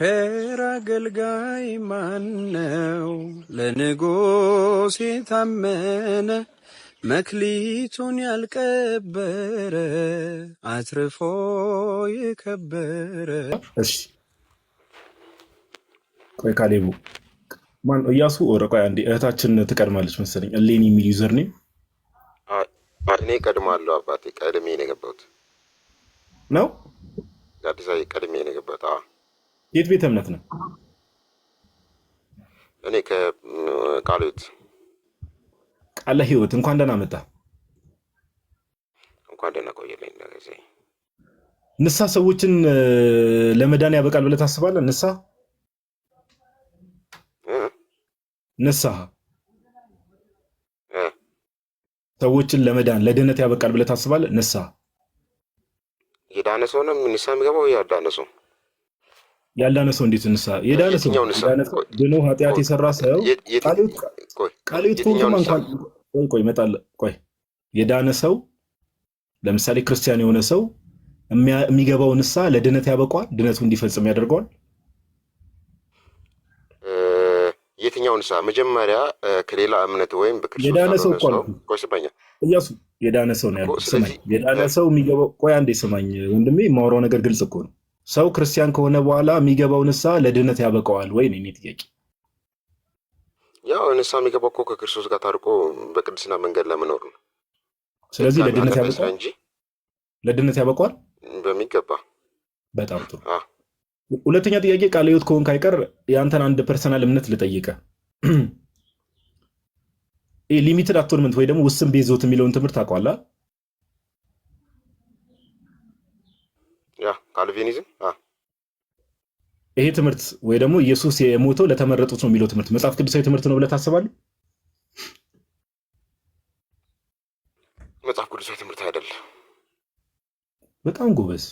ቸር አገልጋይ ማነው? ለንጉሥ የታመነ መክሊቱን ያልቀበረ አትርፎ የከበረ። እሺ ቆይ ካሌቡ ማን እያሱ ኦረ ቆይ አንዴ እህታችን ትቀድማለች መሰለኝ። እሌኒ የሚል ዩዘር ኔም እኔ ቀድማለሁ አባቴ። ቀድሜ ነው የገባሁት ነው አዲስ አበባ ቀድሜ ነው የገባሁት። የት ቤተ እምነት ነው? እኔ ከቃለ ሕይወት። ቃለ ሕይወት እንኳን ደህና መጣ። እንኳን ደህና ቆየልኝ። እንደዚህ ንስሐ ሰዎችን ለመዳን ያበቃል ብለህ ታስባለህ? ንስሐ ሰዎችን ለመዳን ለድህነት ያበቃል ብለህ ታስባለህ? ንስሐ የዳነ ሰው ነው ንስሐ የሚገባው? ያልዳነ ሰው ያልዳነ ሰው እንዴት ንስሐ? የዳነ ሰው ድኖ ኃጢአት የሰራ ሰው ቃለ ሕይወት ኮንኩማ እንኳን ቆይ እመጣለሁ። ቆይ የዳነ ሰው ለምሳሌ ክርስቲያን የሆነ ሰው የሚገባው ንስሐ ለድህነት ያበቃዋል? ድህነቱ እንዲፈጽም ያደርገዋል? የትኛው ንስሐ? መጀመሪያ ከሌላ እምነት ወይም በክርስቶስ የዳነ ሰው ቆይ ስማኝ እያሱ የዳነ ሰው ነው ያልኩት። ስማኝ የዳነ ሰው የሚገባው ቆይ አንዴ ስማኝ ወንድሜ፣ የማወራው ነገር ግልጽ እኮ ነው። ሰው ክርስቲያን ከሆነ በኋላ የሚገባው ንስሐ ለድህነት ያበቃዋል ወይ ነው የእኔ ጥያቄ። ያው ንስሐ የሚገባው እኮ ከክርስቶስ ጋር ታርቆ በቅድስና መንገድ ለመኖር ነው። ስለዚህ ለድህነት ያበቃዋል እንጂ ለድህነት ያበቃዋል በሚገባ። በጣም ጥሩ። ሁለተኛ ጥያቄ ቃለ ሕይወት ከሆንክ አይቀር የአንተን አንድ ፐርሰናል እምነት ልጠይቀ። ሊሚትድ አቶንመንት ወይ ደግሞ ውስን ቤዞት የሚለውን ትምህርት ታውቀዋለህ? ያ ካልቪኒዝም። ይሄ ትምህርት ወይ ደግሞ ኢየሱስ የሞተው ለተመረጡት ነው የሚለው ትምህርት መጽሐፍ ቅዱሳዊ ትምህርት ነው ብለህ ታስባለህ? መጽሐፍ ቅዱሳዊ ትምህርት አይደለም። በጣም ጎበዝ።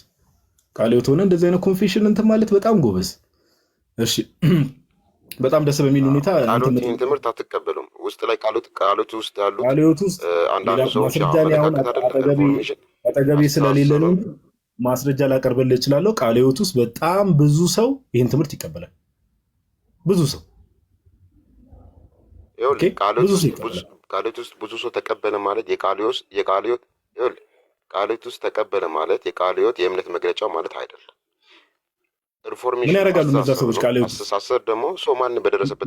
ቃለ ሕይወት ሆነ እንደዚህ አይነት ኮንፌሽን እንትን ማለት በጣም ጎበዝ። እሺ በጣም ደስ በሚል ሁኔታ ትምህርት አትቀበሉም። ውስጥ ላይ ቃሎት ውስጥ ያሉት ቃለ ሕይወት ውስጥ አንዳንድ ሰዎች አጠገቤ ስለሌለ ነው ማስረጃ ላቀርብልህ እችላለሁ። ቃለ ሕይወት ውስጥ በጣም ብዙ ሰው ይህን ትምህርት ይቀበላል። ብዙ ሰው ቃሎት ውስጥ ብዙ ሰው ተቀበለ ማለት ቃለ ሕይወት ውስጥ ተቀበለ ማለት የቃለ ሕይወት የእምነት መግለጫው ማለት አይደለም። ሪፎርሜሽን ምን ያደርጋሉ እነዛ ሰዎች? ቃለ ሕይወት አስተሳሰብ ደግሞ ሰው ማን በደረሰበት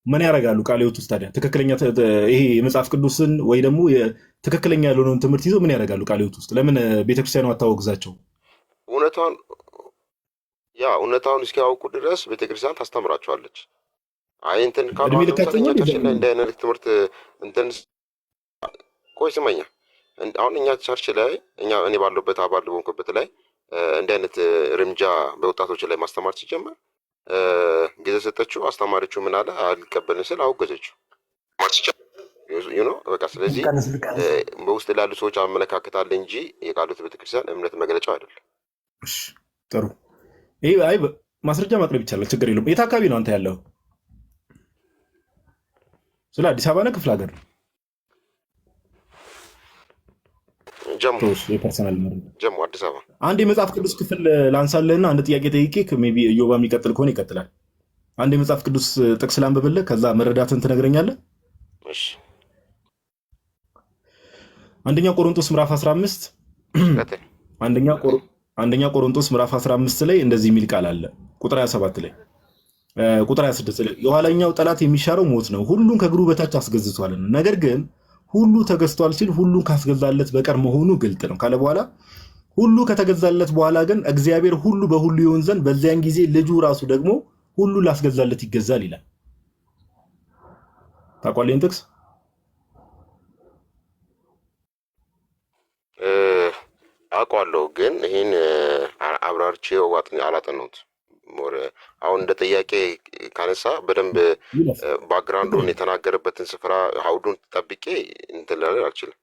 ምን ያደርጋሉ? ቃለ ሕይወት ውስጥ ታዲያ ትክክለኛ ይሄ የመጽሐፍ ቅዱስን ወይ ደግሞ ትክክለኛ ያልሆነውን ትምህርት ይዘው ምን ያደርጋሉ? ቃለ ሕይወት ውስጥ ለምን ቤተክርስቲያኑ አታወግዛቸው? እውነታውን እስኪያውቁ ድረስ ቤተክርስቲያን ታስተምራቸዋለች። አይ እንትን ካሉ እንደ አይነት ትምህርት እንትን ቆይ ስመኛ አሁን እኛ ቸርች ላይ እኔ ባለበት አባል በሆንኩበት ላይ እንዲህ አይነት እርምጃ በወጣቶች ላይ ማስተማር ሲጀመር ጊዜ ሰጠችው። አስተማሪችው ምን አለ? አልቀበልን ስል አወገዘችው። በቃ ስለዚህ በውስጥ ላሉ ሰዎች አመለካከት አለ እንጂ የቃለ ሕይወት ቤተክርስቲያን እምነት መግለጫው አይደለም። ጥሩ። ይሄ አይ ማስረጃ ማቅረብ ይቻላል፣ ችግር የለውም። የት አካባቢ ነው አንተ ያለው? ስለ አዲስ አበባ ነው ክፍለ ሀገር ነው? ጀሙ አዲስ አበባ። አንድ የመጽሐፍ ቅዱስ ክፍል ላንሳልህና አንድ ጥያቄ ጠይቄ ሜይ ቢ እዮባ የሚቀጥል ከሆነ ይቀጥላል። አንድ የመጽሐፍ ቅዱስ ጥቅስ ላንብብልህ፣ ከዛ መረዳትን ትነግረኛለህ። እሺ። አንደኛ ቆሮንቶስ ምዕራፍ 15 አንደኛ ቆሮንቶስ ምዕራፍ 15 ላይ እንደዚህ የሚል ቃል አለ። ቁጥር 27 ላይ ቁጥር 26 ላይ የኋላኛው ጠላት የሚሻረው ሞት ነው፣ ሁሉን ከእግሩ በታች አስገዝቷልና፣ ነገር ግን ሁሉ ተገዝቷል ሲል ሁሉን ካስገዛለት በቀር መሆኑ ግልጥ ነው ካለ በኋላ ሁሉ ከተገዛለት በኋላ ግን እግዚአብሔር ሁሉ በሁሉ ይሆን ዘንድ በዚያን ጊዜ ልጁ ራሱ ደግሞ ሁሉ ላስገዛለት ይገዛል ይላል። ታውቃለህ ጥቅስ? አውቃለሁ፣ ግን ይህን አብራርቼ አላጠናሁት። አሁን እንደ ጥያቄ ካነሳ በደንብ ባክግራውንዱን የተናገረበትን ስፍራ ሀውዱን ጠብቄ እንትን ልል አልችልም።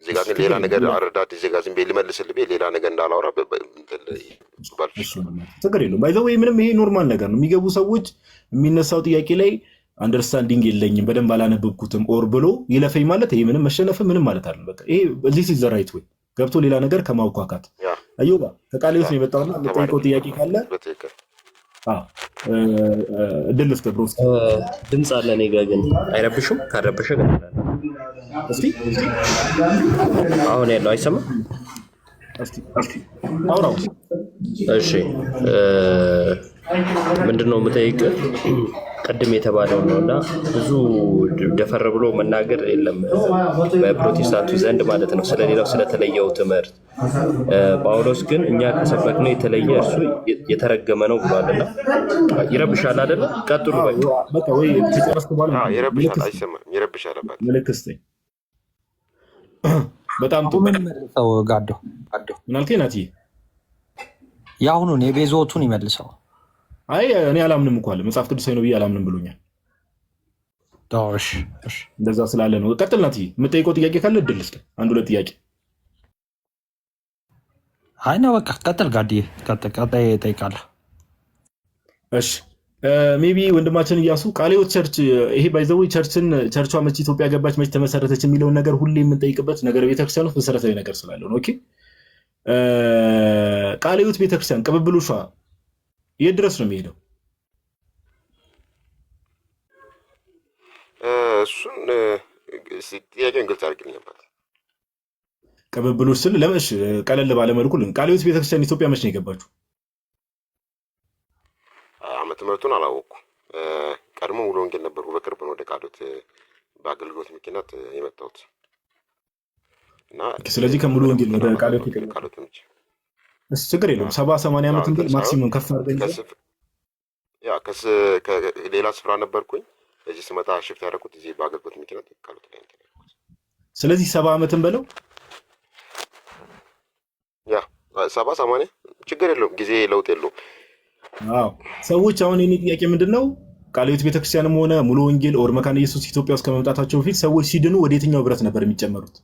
እዚህ ጋር ግን ሌላ ነገር አረዳድ እዚህ ጋር ዝም ብዬ ልመልስልህ ሌላ ነገር እንዳላወራ ችግር የለውም። ባይ ዘ ዌይ ምንም ይሄ ኖርማል ነገር ነው። የሚገቡ ሰዎች የሚነሳው ጥያቄ ላይ አንደርስታንዲንግ የለኝም በደንብ አላነበብኩትም ኦር ብሎ ይለፈኝ ማለት ይሄ ምንም መሸነፍ ምንም ማለት አይደለም። በቃ ይሄ ዚስ ኢዝ ዘ ራይት ዌይ ገብቶ ሌላ ነገር ከማውኳካት ያ አዩባ ከቃሊዮስ ያ ነው የመጣውና ተማሪ የምጠይቀው ጥያቄ ካለ በትክክል እድል ልስጥ ብሮ እስኪ ድምፅ አለ እኔ ጋ ግን አይረብሽም? ካረበሸ እስቲ አሁን ያለው አይሰማም? እስቲ አውራው እሺ ምንድነው የምጠይቅህ? ቅድም የተባለው ነው እና ብዙ ደፈር ብሎ መናገር የለም በፕሮቴስታንቱ ዘንድ ማለት ነው ስለሌላው ስለተለየው ትምህርት። ጳውሎስ ግን እኛ ከሰበክነው የተለየ እርሱ የተረገመ ነው ብሏልና ይረብሻል አይደለ? ቀጥሉ በቃ ወይ ተጨረስኩ በኋላ ይረብሻል፣ አይሰማም፣ ይረብሻል አባት ምልክት በጣም ጥሩ ምን መልሰው ጋዶ ምን አልከኝ ናቲ? የአሁኑን የቤዞቱን ይመልሰው። አይ እኔ አላምንም እኮ አለ መጽሐፍ ቅዱሳዊ ነው ብዬ አላምንም ብሎኛል። ዳሽ እንደዛ ስላለ ነው። ቀጥል ናቲ፣ የምጠይቀው ጥያቄ ካለ እድል ልስጥ። አንድ ሁለት ጥያቄ። አይ ነው በቃ ቀጥል ጋዲ፣ ቀጣይ እጠይቃለሁ። እሺ ሜቢ ወንድማችን እያሱ ቃልዮት ቸርች ይሄ ባይዘው ቸርቿ መች ኢትዮጵያ ገባች መች ተመሰረተች የሚለውን ነገር ሁሌ የምንጠይቅበት ነገር ቤተክርስቲያን ውስጥ መሰረታዊ ነገር ስላለው ነው። ኦኬ ቃልዮት ቤተክርስቲያን ቅብብሎሿ የት ድረስ ነው የሚሄደው? እሱን ጥያቄውን ግልጽ አድርግልኝ አባት። ቅብብሎች ስል ለምሽ ቀለል ባለ መልኩ ቃልዮት ቤተክርስቲያን ኢትዮጵያ መች ነው የገባችው? ዓመተ ምሕረቱን አላወቅኩም። ቀድሞ ሙሉ ወንጌል ነበርኩ። በቅርብ ነው ወደ ቃልዮት በአገልግሎት ምክንያት የመጣሁት እና ስለዚህ ከሙሉ ወንጌል ወደ ቃልዮት ነች። እሱ ችግር የለውም። 70-80 ዓመት እንግዲህ ማክሲመም ከፍ አድርገን ያ ከሌላ ስፍራ ነበርኩኝ። እዚህ ስመጣ ሽፍት ያደረኩት እዚህ በአገልግሎት ምክንያት ቃልዮት ላይ ነው። ስለዚህ 70 ዓመትን በለው ያ 70-80 ችግር የለውም። ጊዜ ለውጥ የለውም። አዎ ሰዎች አሁን የኔ ጥያቄ ምንድነው ቃልዮት ቤተክርስቲያንም ሆነ ሙሉ ወንጌል ኦር መካነ ኢየሱስ ኢትዮጵያ ውስጥ ከመምጣታቸው በፊት ሰዎች ሲድኑ ወደ የትኛው ህብረት ነበር የሚጨመሩት?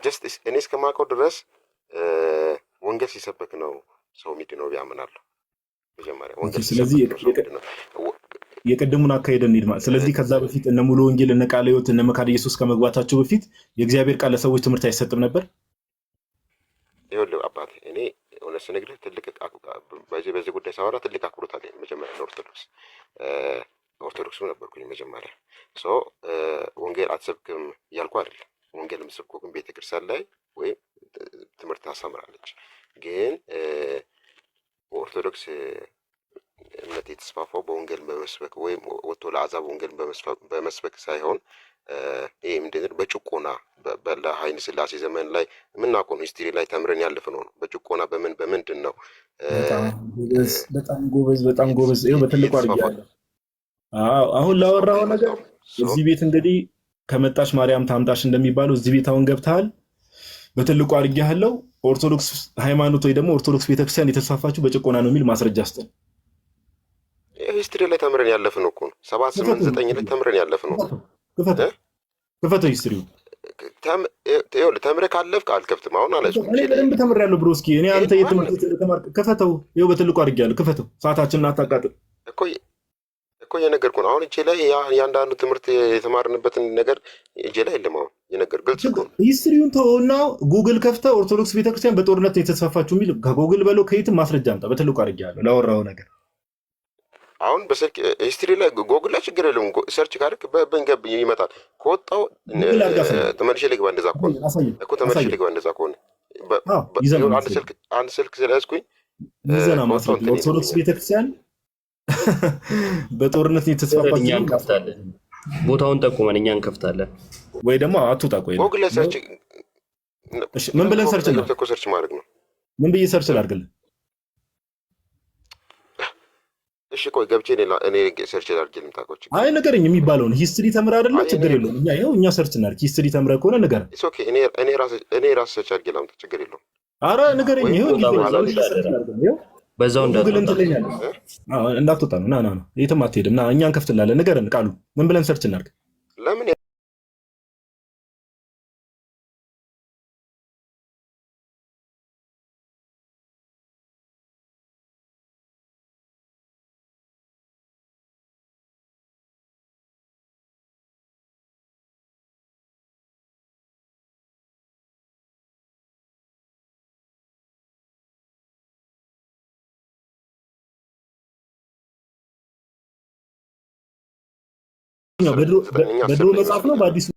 ጀስት እኔ እስከማውቀው ድረስ ወንጌል ሲሰበክ ነው ሰው የሚድነው ያምናለሁ። መጀመሪያ ወንጌል ስለዚህ የቀደሙን አካሄድ እንሂድ ማለት ስለዚህ ከዛ በፊት እነ ሙሉ ወንጌል እነ ቃልዮት እነ መካነ ኢየሱስ ከመግባታቸው በፊት የእግዚአብሔር ቃል ለሰዎች ትምህርት አይሰጥም ነበር። ይኸውልህ አባቴ እኔ እውነት ስነግርህ ትልቅ በዚህ ጉዳይ ሳወራ ትልቅ አክብሮት አለኝ። መጀመሪያ ኦርቶዶክስም ነበርኩኝ መጀመሪያ ወንጌል አትሰብክም እያልኩ አይደለም። ወንጌል የምትሰብከው ግን ቤተክርስቲያን ላይ ወይም ትምህርት ታስተምራለች። ግን ኦርቶዶክስ እምነት የተስፋፋው በወንጌል በመስበክ ወይም ወጥቶ ለአሕዛብ ወንጌል በመስበክ ሳይሆን ይህ ምንድን በጭቆና በኃይለ ሥላሴ ዘመን ላይ የምናውቀው ነው። ሂስትሪ ላይ ተምረን ያለፍነው ነው። በጭቆና በምንድን ነው? በጣም ጎበዝ። ይኸው በትልቁ አድርጌያለሁ። አሁን ላወራኸው ነገር እዚህ ቤት እንግዲህ ከመጣች ማርያም ታምጣሽ እንደሚባለው እዚህ ቤት አሁን ገብተሃል። በትልቁ አድርጌያለሁ። ኦርቶዶክስ ሃይማኖት ወይ ደግሞ ኦርቶዶክስ ቤተክርስቲያን የተስፋፋችው በጭቆና ነው የሚል ማስረጃ ስጠን። ሂስትሪ ላይ ተምረን ያለፍነው እኮ ነው። 7-8-9 ላይ ተምረን ያለፍነው። ክፈተው ሂስትሪው ተምረህ ካለፍክ አልከፍትም። አሁን አላልኩም። እኔ በደንብ ተምሬያለሁ ብሮ። እስኪ እኔ አንተ የትምህርት ተማርክ ክፈተው። ይኸው በትልቁ አድርጌያለሁ። ክፈተው። ሰዓታችንን አታቃጥል እኮ የነገርኩህ ነው። አሁን እጄ ላይ ያንዳንዱ ትምህርት የተማርንበትን ነገር እጄ ላይ የለም። አሁን የነገርኩህ ግልጽ እኮ ነው። ሂስትሪውን ተወውና ጉግል ከፍተህ ኦርቶዶክስ ቤተክርስቲያን በጦርነት ነው የተስፋፋችው የሚል ከጉግል በለው ከየትም ማስረጃ አምጣ። በትልቁ አድርጌያለሁ ላወራኸው ነገር። አሁን በስልክ ሂስትሪ ላይ ጎግል ላይ ችግር የለውም። ሰርች ካደረክ በእንገብ ይመጣል። ከወጣው ተመልሼ ልግባ። እንደዛ ከሆነ አንድ ስልክ ስለያዝኩኝ ይዘና ማስረጃ ኦርቶዶክስ ቤተክርስቲያን በጦርነት የተስፋፋችው እኛ እንከፍታለን። ቦታውን ጠቁመን እኛ እንከፍታለን። ወይ ደግሞ አትውጣ። ቆይ ጎግል ላይ ሰርች ምን ብለን ሰርች ማድረግ ነው? ምን ብዬ ሰርች ላድርግልህ? እሺ ቆይ ገብቼ እኔ ሰርች ላድርግ ልምጣቆች። አይ ንገረኝ የሚባለውን ሂስትሪ ተምረህ አይደለ? ችግር የለውም። እኛ ሰርች እናድርግ። ሂስትሪ ተምረህ ከሆነ ንገረኝ። ኦኬ እኔ ራሴ ሰርች አድርጌ ላምጣ። ችግር የለውም። ኧረ ንገረኝ። ይኸው በዛው እንዳትወጣ ነው። ና የትም አትሄድም። ና እኛ እንከፍትላለን። ንገረን ቃሉ ምን ብለን ሰርች እናድርግ? ለምን በድሮ መጽሐፍ ነው በአዲሱ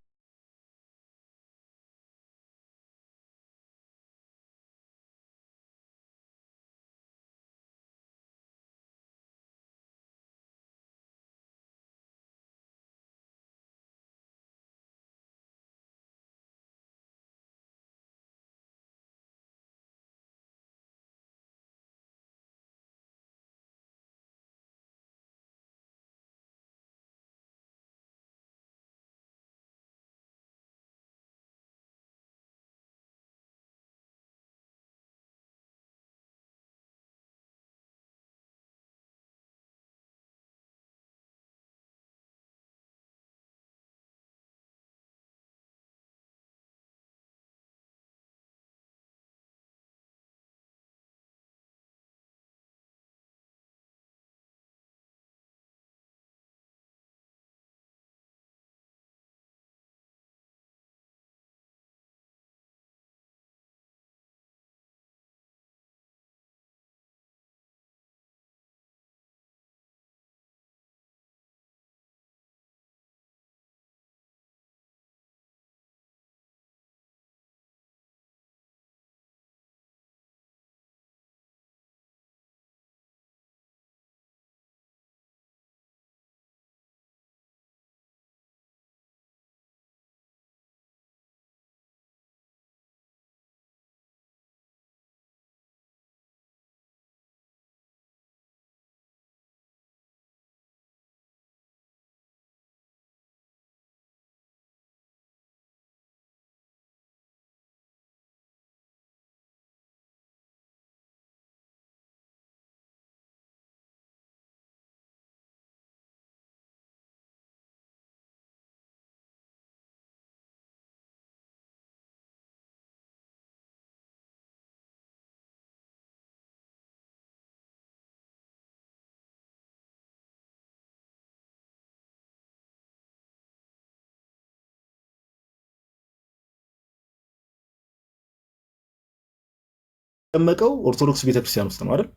ተጠመቀው ኦርቶዶክስ ቤተክርስቲያን ውስጥ ነው አይደል?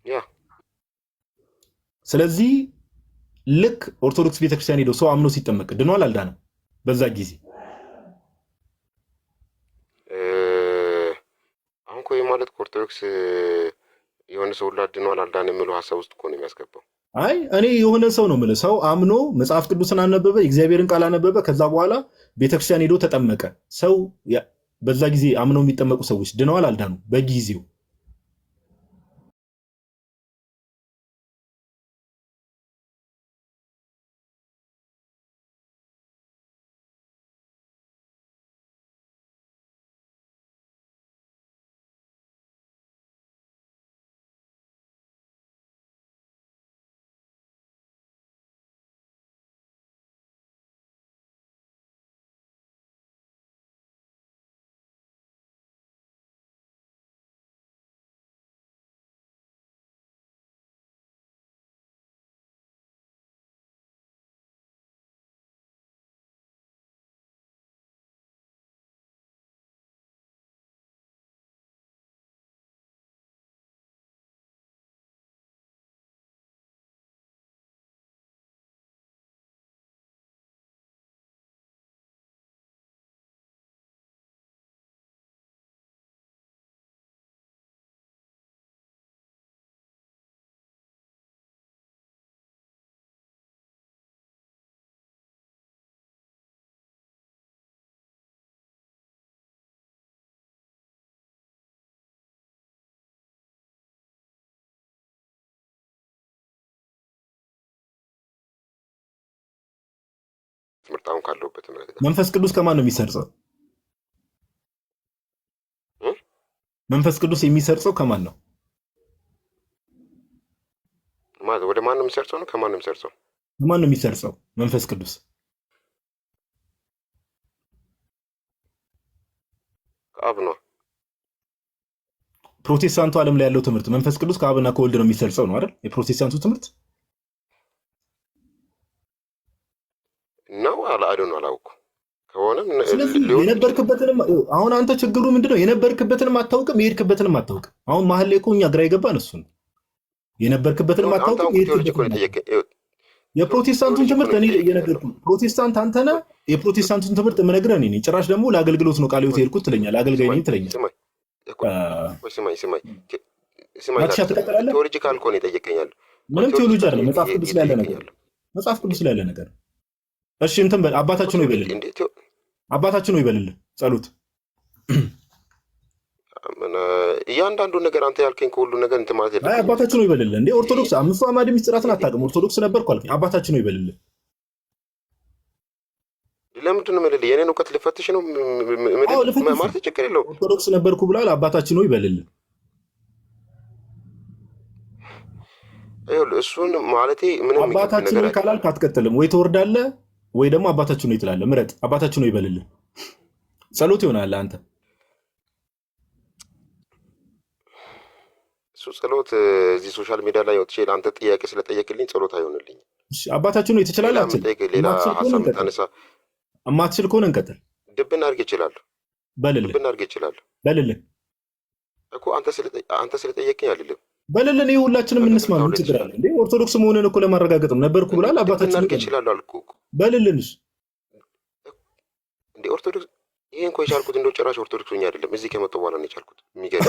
ያ ስለዚህ ልክ ኦርቶዶክስ ቤተክርስቲያን ሄዶ ሰው አምኖ ሲጠመቅ ድኗል አልዳነም? በዛ ጊዜ አሁን ቆይ ማለት ኦርቶዶክስ የሆነ ሰው ሁላ ድኗል አልዳነም የሚለው ሀሳብ ውስጥ እኮ ነው የሚያስገባው። አይ እኔ የሆነ ሰው ነው የምልህ። ሰው አምኖ መጽሐፍ ቅዱስን አነበበ፣ እግዚአብሔርን ቃል አነበበ፣ ከዛ በኋላ ቤተክርስቲያን ሄዶ ተጠመቀ። ሰው በዛ ጊዜ አምነው የሚጠመቁ ሰዎች ድነዋል አልዳኑ? በጊዜው ትምህርታውን ካለውበት መንፈስ ቅዱስ ከማን ነው የሚሰርጸው? መንፈስ ቅዱስ የሚሰርጸው ከማን ነው? ማለት ወደ ማን ነው የሚሰርጸው ነው? ከማን ነው የሚሰርጸው? ከማን ነው የሚሰርጸው መንፈስ ቅዱስ? ከአብ ነው። ፕሮቴስታንቱ ዓለም ላይ ያለው ትምህርት መንፈስ ቅዱስ ከአብና ከወልድ ነው የሚሰርጸው ነው አይደል? የፕሮቴስታንቱ ትምህርት ነው። አላውቅም አላውቅም ከሆነ የነበርክበትንም አሁን አንተ ችግሩ ምንድነው? የነበርክበትንም አታውቅም፣ የሄድክበትንም አታውቅም። አሁን መሀል ላይ እኮ እኛ ግራ የገባን እሱ ነው። የነበርክበትንም አታውቅም፣ የፕሮቴስታንቱን ትምህርት እኔ እየነገርኩህ ፕሮቴስታንት አንተ ነህ። የፕሮቴስታንቱን ትምህርት የምነግርህ እኔ ነኝ። ጭራሽ ደግሞ ለአገልግሎት ነው ቃለ ሕይወት የሄድኩት ትለኛለህ። አገልጋይ ነኝ ትለኛለህ። ስማኝ ቴዎሎጂካል እኮ ነው የጠየቀኛል። ምንም ቴዎሎጂ አይደለም፣ መጽሐፍ ቅዱስ ላይ ያለ ነገር ነው። መጽሐፍ ቅዱስ ላይ ያለ ነገር። እሺ እንትን በል አባታችን ነው ይበልልህ፣ አባታችን ነው ይበልልህ ጸሎት። እያንዳንዱ ነገር አንተ ያልከኝ ከሁሉ ነገር እንትን ማለት የለም። አባታችን ነው ይበልልህ። እንዴ ኦርቶዶክስ አምስቱ አዕማደ ምስጢራትን አታውቅም? ኦርቶዶክስ ነበርኩ አልከኝ። አባታችን ነው ይበልልህ። ለምንድን ነው የምልልህ? የኔን እውቀት ልፈትሽ ነው ማለት ችግር የለውም። ኦርቶዶክስ ነበርኩ ብሏል። አባታችን ነው ይበልልህ። እሱን ማለቴ ምንም አባታችን ነው ካላልክ አትቀጥልም። ወይ ትወርዳለህ ወይ ደግሞ አባታችን ነው ትላለህ። ምረጥ። አባታችን ነው ይበልልህ። ጸሎት ይሆናል አንተ እሱ ጸሎት እዚህ ሶሻል ሚዲያ ላይ ወጥቼ ለአንተ ጥያቄ ስለጠየቅልኝ ጸሎት አይሆንልኝ። አባታችን ነው ትችላለህ። አትችል ሌላ ሀሳብ ታነሳ እማትችል ከሆነ እንቀጥል። ድብን አድርጌ እችላለሁ። በልልህ ድብን አድርጌ እችላለሁ። በልልህ እኮ አንተ ስለጠየቅኝ አይደለም። በልልህ ነው ሁላችንም እንስማ ነው። ችግር አለ እንዴ? ኦርቶዶክስ መሆንን እኮ ለማረጋገጥም ነበርኩ ብሏል። አባታችን አድርጌ እችላለሁ አልኩ እኮ። በልልህስ እንዴ ኦርቶዶክስ ይሄን እኮ የቻልኩት እንደው ጭራሽ ኦርቶዶክስ ሆኜ አይደለም፣ እዚህ ከመጣሁ በኋላ ነው የቻልኩት። የሚገርም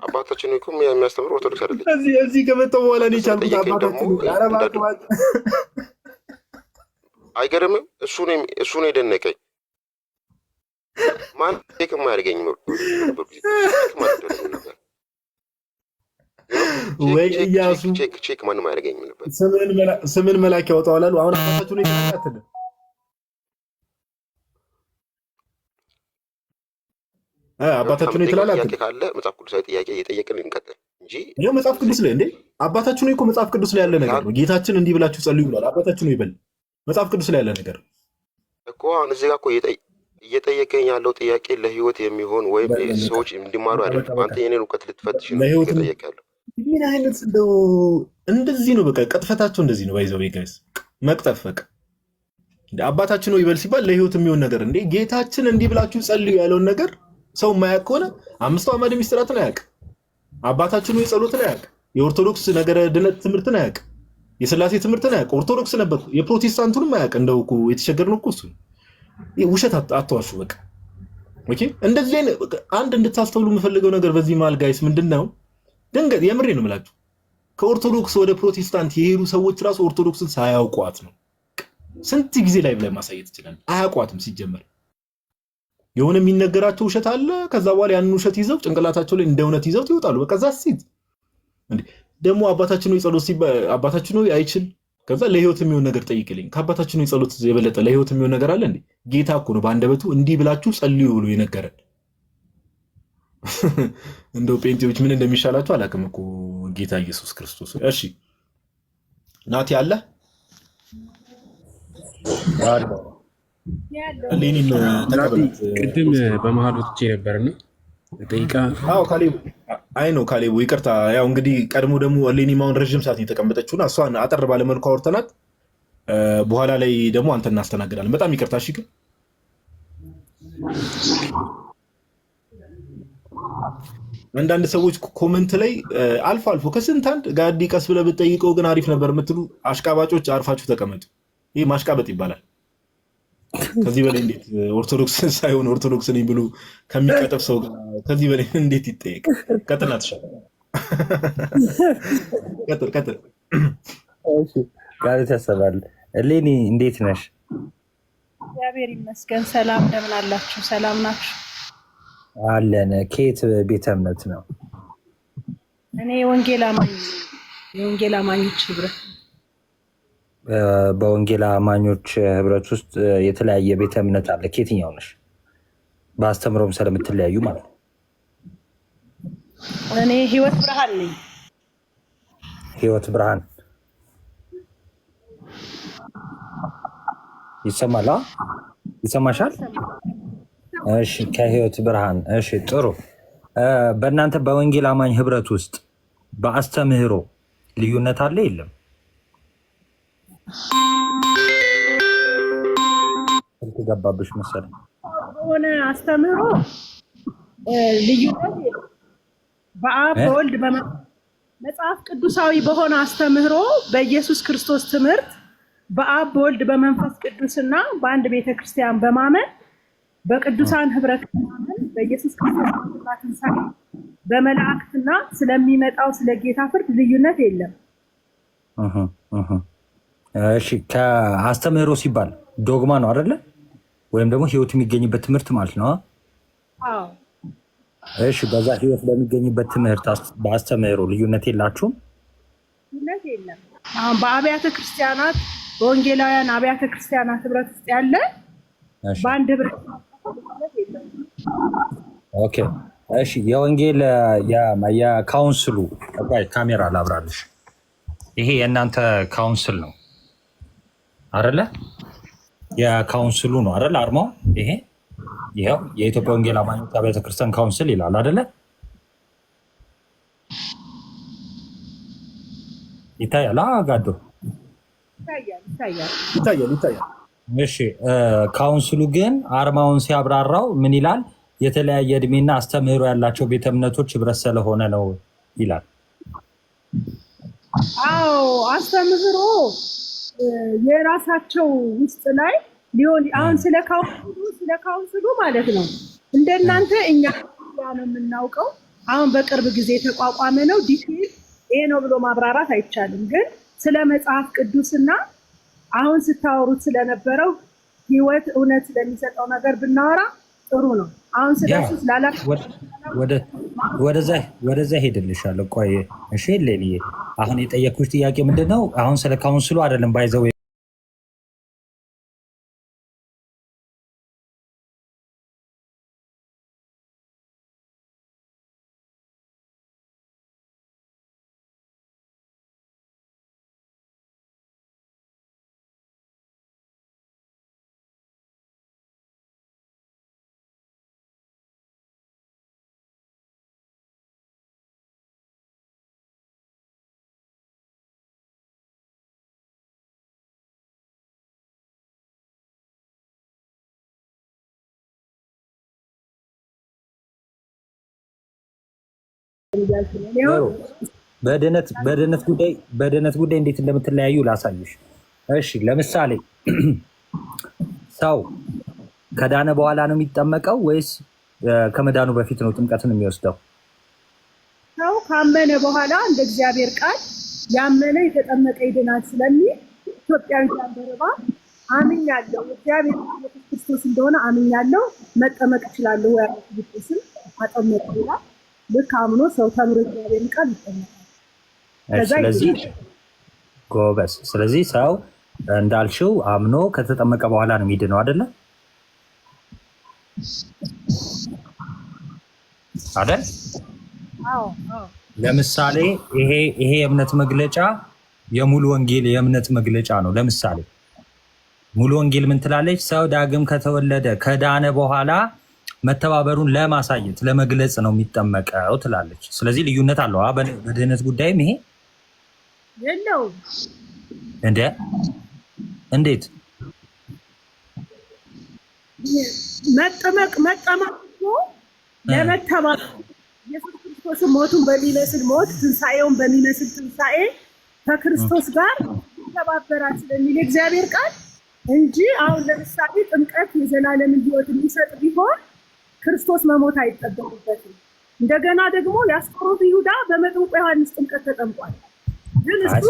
አባታችን እኮ የሚያስተምር ኦርቶዶክስ አይደለም። እዚህ ከመጣሁ በኋላ ነው የቻልኩት። አባታችን አይገርምም? እሱ ነው የደነቀኝ። ማን ቼክ የማያደርገኝ ወይ እያሱ ቼክ ማንም አያደርገኝም ነበር። ስምን መላክ ያወጣዋል አሉ። አሁን አባታችሁ ነው ይተናካተለ አባታችሁ ነው ይተላል ጥያቄ ካለ መጽሐፍ ቅዱሳዊ ጥያቄ እየጠየቅን እንቀጥል እንጂ ይሄ መጽሐፍ ቅዱስ ላይ እንዴ አባታችሁ ነው እኮ መጽሐፍ ቅዱስ ላይ ያለ ነገር ነው። ጌታችን እንዲህ ብላችሁ ጸልዩ ብሏል። አባታችሁ ነው ይበል መጽሐፍ ቅዱስ ላይ ያለ ነገር እኮ። አሁን እዚህ ጋር እኮ እየጠየቀኝ ያለው ጥያቄ ለህይወት የሚሆን ወይም ሰዎች እንዲማሩ አይደለም። አንተ የኔን እውቀት ልትፈትሽ ነው እየጠየቅ ያለው። ምን አይነት እንደው እንደዚህ ነው በቃ ቅጥፈታቸው እንደዚህ ነው። ባይዘው ጋይስ መቅጠፍ በቃ እንደ አባታችን ነው ይበል ሲባል ለህይወት የሚሆን ነገር እንዴ ጌታችን እንዲህ ብላችሁ ጸልዩ ያለውን ነገር ሰው የማያውቅ ከሆነ አምስቱ አዕማደ ምስጢራትን አያውቅ። አባታችን ነው የጸሎትን አያውቅ። የኦርቶዶክስ ነገረ ድነት ትምህርትን አያውቅ። የሥላሴ ትምህርትን አያውቅ። ኦርቶዶክስ ነበር። የፕሮቴስታንቱንም አያውቅ። እንደው እኮ የተቸገርነው እኮ እሱ ውሸት አትዋሹ። በቃ ኦኬ። እንደዚህ አንድ እንድታስተውሉ የምፈልገው ነገር በዚህ መሀል ጋይስ ምንድነው ድንገት የምሬ ነው የምላችሁ ከኦርቶዶክስ ወደ ፕሮቴስታንት የሄዱ ሰዎች ራሱ ኦርቶዶክስን ሳያውቋት ነው። ስንት ጊዜ ላይ ብለን ማሳየት ይችላል። አያውቋትም ሲጀመር የሆነ የሚነገራቸው ውሸት አለ። ከዛ በኋላ ያንን ውሸት ይዘው ጭንቅላታቸው ላይ እንደ እውነት ይዘው ይወጣሉ። በቃ ዛት ሲት እንዴ ደግሞ አባታችን ነው የጸሎት ሲባል አባታችን ነው አይችል። ከዛ ለህይወት የሚሆን ነገር ጠይቅልኝ። ከአባታችን ነው የጸሎት የበለጠ ለህይወት የሚሆን ነገር አለ እንዴ? ጌታ እኮ ነው በአንደበቱ እንዲህ ብላችሁ ጸልዩ ብሎ የነገረን። እንደው ጴንጤዎች ምን እንደሚሻላቸው አላውቅም እኮ ጌታ ኢየሱስ ክርስቶስ። እሺ ናቲ አለ ሌኒን ተቀበላት። ቅድም በመሀል ወጥቼ ነበርና ጠይቃ ካሌቡ አይ ነው ካሌቡ ይቅርታ። ያው እንግዲህ ቀድሞ ደግሞ ሌኒማውን ረዥም ሰዓት የተቀመጠችውና እሷን አጠር ባለመልኩ አውርተናት በኋላ ላይ ደግሞ አንተ እናስተናግዳለን። በጣም ይቅርታ። እሺ ግን አንዳንድ ሰዎች ኮመንት ላይ አልፎ አልፎ ከስንት አንድ ጋዲ ቀስ ብለህ ብትጠይቀው ግን አሪፍ ነበር የምትሉ አሽቃባጮች አርፋችሁ ተቀመጡ። ይሄ ማሽቃበጥ ይባላል። ከዚህ በላይ እንዴት ኦርቶዶክስ ሳይሆን ኦርቶዶክስ ነኝ ብሎ ከሚቀጥፍ ሰው ጋር ከዚህ በላይ እንዴት ይጠየቅ? ቀጥል አትሻል። ቀጥል። እሺ ጋር ተሰባል። ሌኒ እንዴት ነሽ? እግዚአብሔር ይመስገን። ሰላም እንደምን አላችሁ? ሰላም ናችሁ? አለን። ከየት ቤተ እምነት ነው? እኔ የወንጌል አማኞች ህብረት። በወንጌል አማኞች ህብረት ውስጥ የተለያየ ቤተ እምነት አለ። ከየትኛው ነሽ? በአስተምሮም ስለምትለያዩ ማለት ነው። እኔ ህይወት ብርሃን ነኝ። ህይወት ብርሃን ይሰማል? ይሰማሻል? እሺ፣ ከህይወት ብርሃን። እሺ፣ ጥሩ። በእናንተ በወንጌል አማኝ ህብረት ውስጥ በአስተምህሮ ልዩነት አለ የለም? ገባብሽ መሰለኝ። ሆነ አስተምህሮ ልዩነት የለም። በአብ በወልድ መጽሐፍ ቅዱሳዊ በሆነ አስተምህሮ በኢየሱስ ክርስቶስ ትምህርት በአብ በወልድ በመንፈስ ቅዱስና በአንድ ቤተክርስቲያን በማመን በቅዱሳን ህብረት በማመን በኢየሱስ ክርስቶስ ትንሣኤ በመላእክትና ስለሚመጣው ስለ ጌታ ፍርድ ልዩነት የለም። እሺ ከአስተምህሮ ሲባል ዶግማ ነው አይደለ? ወይም ደግሞ ህይወት የሚገኝበት ትምህርት ማለት ነው። አዎ። እሺ በዛ ህይወት በሚገኝበት ትምህርት በአስተምህሮ ልዩነት የላችሁም? ልዩነት የለም። አሁን በአብያተ ክርስቲያናት በወንጌላውያን አብያተ ክርስቲያናት ህብረት ውስጥ ያለ በአንድ ህብረት ልዩነት የለም። ኦኬ እሺ የወንጌል የካውንስሉ ካሜራ ላብራልሽ። ይሄ የእናንተ ካውንስል ነው አይደለ? የካውንስሉ ነው አይደለ? አርማው ይሄ ይሄው የኢትዮጵያ ወንጌል አማኞች አብያተ ክርስቲያን ካውንስል ይላል አይደለ? ይታያል። ጋዶ ይታያል። እሺ ካውንስሉ ግን አርማውን ሲያብራራው ምን ይላል? የተለያየ እድሜና አስተምህሮ ያላቸው ቤተ እምነቶች ህብረት ስለሆነ ነው ይላል። አዎ አስተምህሮ የራሳቸው ውስጥ ላይ ሊሆን አሁን ስለ ካውንስሉ ማለት ነው እንደናንተ እኛ ነው የምናውቀው። አሁን በቅርብ ጊዜ የተቋቋመ ነው። ዲቴል ይሄ ነው ብሎ ማብራራት አይቻልም። ግን ስለ መጽሐፍ ቅዱስና አሁን ስታወሩት ስለነበረው ህይወት እውነት ስለሚሰጠው ነገር ብናወራ ጥሩ ነው። አሁን ስለሱ ወደዛ ሄድልሻለሁ። ቆይ እሺ ሌሊዬ፣ አሁን የጠየኩሽ ጥያቄ ምንድነው? አሁን ስለ ካውንስሉ አይደለም ባይዘው በድህነት ጉዳይ እንዴት እንደምትለያዩ ላሳይሽ። እሺ ለምሳሌ ሰው ከዳነ በኋላ ነው የሚጠመቀው ወይስ ከመዳኑ በፊት ነው ጥምቀትን የሚወስደው? ሰው ካመነ በኋላ እንደ እግዚአብሔር ቃል ያመነ የተጠመቀ ይድናል ስለሚል ኢትዮጵያዊ ጃንደረባ አምኛለሁ፣ እግዚአብሔር ኢየሱስ ክርስቶስ እንደሆነ አምኛለሁ፣ መጠመቅ እችላለሁ ወይ ክርስቶስን አጠመቅ ይላል። ልክ አምኖ ሰው ተምሮ እግዚአብሔርን ቃል ይጠመቃል። ስለዚህ ጎበዝ። ስለዚህ ሰው እንዳልሽው አምኖ ከተጠመቀ በኋላ ነው የሚድነው አይደለ? አይደል? ለምሳሌ ይሄ የእምነት መግለጫ የሙሉ ወንጌል የእምነት መግለጫ ነው። ለምሳሌ ሙሉ ወንጌል ምን ትላለች? ሰው ዳግም ከተወለደ ከዳነ በኋላ መተባበሩን ለማሳየት ለመግለጽ ነው የሚጠመቀው ትላለች። ስለዚህ ልዩነት አለው። በድህነት ጉዳይም ይሄ የለውም። እንዴት መጠመቅ ለመተባበር ኢየሱስ ክርስቶስ ሞቱን በሚመስል ሞት ትንሣኤውን በሚመስል ትንሣኤ ከክርስቶስ ጋር ይተባበራል ስለሚል እግዚአብሔር ቃል እንጂ አሁን ለምሳሌ ጥምቀት የዘላለምን ሕይወት የሚሰጥ ቢሆን ክርስቶስ መሞት አይጠበቅበትም። እንደገና ደግሞ የአስቆሮቱ ይሁዳ በመጥምቁ ዮሐንስ ጥምቀት ተጠምቋል። ግን እሱ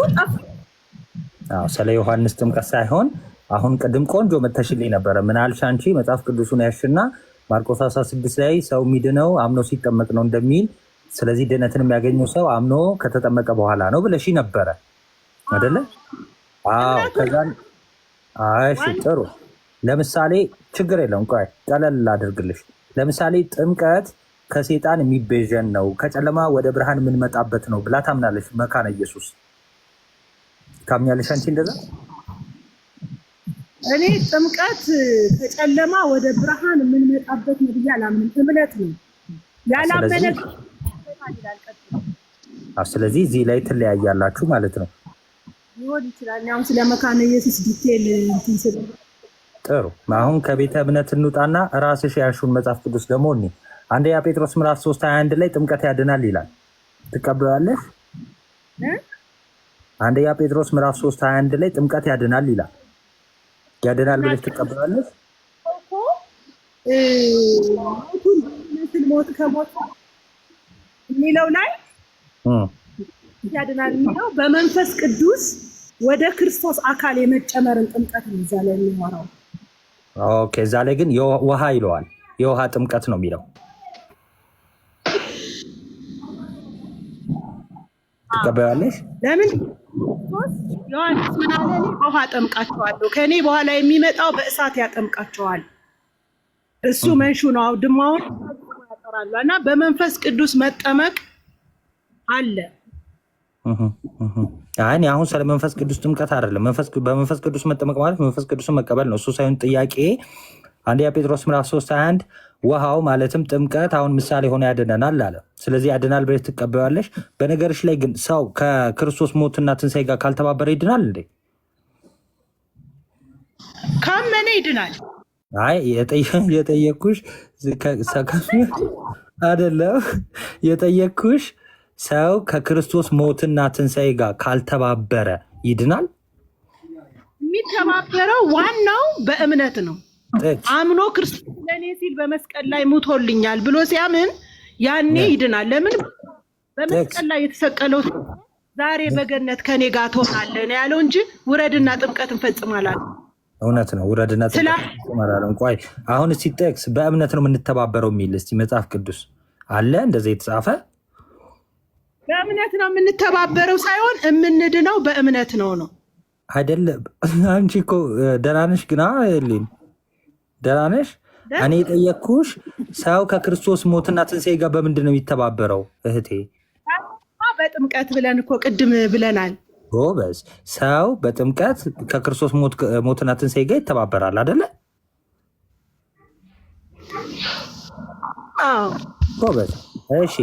ስለ ዮሐንስ ጥምቀት ሳይሆን አሁን ቅድም ቆንጆ መተሽልኝ ነበረ። ምን አልሽ አንቺ? መጽሐፍ ቅዱሱን ያሽና ማርቆስ 16 ላይ ሰው የሚድነው አምኖ ሲጠመቅ ነው እንደሚል፣ ስለዚህ ድነትን የሚያገኘው ሰው አምኖ ከተጠመቀ በኋላ ነው ብለሽ ነበረ አይደለ? እሺ ጥሩ። ለምሳሌ ችግር የለውም። ቆይ ቀለል ላድርግልሽ። ለምሳሌ ጥምቀት ከሴጣን የሚቤዠን ነው፣ ከጨለማ ወደ ብርሃን የምንመጣበት ነው ብላ ታምናለች መካነ ኢየሱስ። ታምኛለሽ አንቺ እንደዛ? እኔ ጥምቀት ከጨለማ ወደ ብርሃን የምንመጣበት ነው ብዬ አላምንም። እምነት ነው ያላመነ። ስለዚህ እዚህ ላይ ትለያያላችሁ ማለት ነው። ሊሆን ይችላል። አሁን ስለ መካነ ኢየሱስ ዲቴል እንትን ስለ ጥሩ። አሁን ከቤተ እምነት እንውጣና ራስሽ ያሹን መጽሐፍ ቅዱስ ደግሞ አንደኛ ጴጥሮስ ምዕራፍ 3:21 ላይ ጥምቀት ያድናል ይላል። ትቀበላለሽ? አንደኛ ጴጥሮስ ምዕራፍ 3:21 ላይ ጥምቀት ያድናል ይላል። ያድናል ብለሽ ትቀበላለሽ? ሞቱን በሚመስል ሞት ከሞት የሚለው ላይ ያድናል የሚለው በመንፈስ ቅዱስ ወደ ክርስቶስ አካል የመጨመርን ጥምቀት ነው እዛ ላይ የሚሆነው። ኦኬ፣ እዛ ላይ ግን ውሃ ይለዋል። የውሃ ጥምቀት ነው የሚለው። ትቀበያለሽ? ለምን ዮሐንስ ምን አለ? እኔ በውሃ አጠምቃቸዋለሁ፣ ከእኔ በኋላ የሚመጣው በእሳት ያጠምቃቸዋል። እሱ መንሹ ነው፣ አውድማውን ያጠራሉ። እና በመንፈስ ቅዱስ መጠመቅ አለ። እኔ አሁን ስለ መንፈስ ቅዱስ ጥምቀት አይደለም። በመንፈስ ቅዱስ መጠመቅ ማለት መንፈስ ቅዱስን መቀበል ነው። እሱ ሳይሆን ጥያቄ አንደኛ ጴጥሮስ ምዕራፍ 3:21 ውሃው ማለትም ጥምቀት አሁን ምሳሌ ሆኖ ያድነናል አለ። ስለዚህ ያድናል ብለሽ ትቀበያለሽ። በነገርሽ ላይ ግን ሰው ከክርስቶስ ሞትና ትንሣኤ ጋር ካልተባበረ ይድናል እንዴ? ካመነ ይድናል። አይ የጠየኩሽ አይደለም። የጠየኩሽ ሰው ከክርስቶስ ሞትና ትንሣኤ ጋር ካልተባበረ ይድናል? የሚተባበረው ዋናው በእምነት ነው። አምኖ ክርስቶስ ለእኔ ሲል በመስቀል ላይ ሙቶልኛል ብሎ ሲያምን ያኔ ይድናል። ለምን? በመስቀል ላይ የተሰቀለው ዛሬ በገነት ከኔ ጋር ትሆናለህ ነው ያለው እንጂ ውረድና ጥምቀት እንፈጽማለን። እውነት ነው። ውረድና ጥምቀት እንፈጽማለን። ቆይ አሁን እስቲ ጥቅስ በእምነት ነው የምንተባበረው የሚል እስቲ መጽሐፍ ቅዱስ አለ እንደዚህ የተጻፈ? በእምነት ነው የምንተባበረው ሳይሆን የምንድነው በእምነት ነው አይደለም። አንቺ እኮ ደህና ነሽ ግና የለም ደህና ነሽ? እኔ የጠየቅኩሽ ሰው ከክርስቶስ ሞትና ትንሣኤ ጋር በምንድን ነው የሚተባበረው እህቴ? በጥምቀት ብለን እኮ ቅድም ብለናል። ጎበዝ። ሰው በጥምቀት ከክርስቶስ ሞትና ትንሣኤ ጋር ይተባበራል አይደለ? ጎበዝ። እሺ፣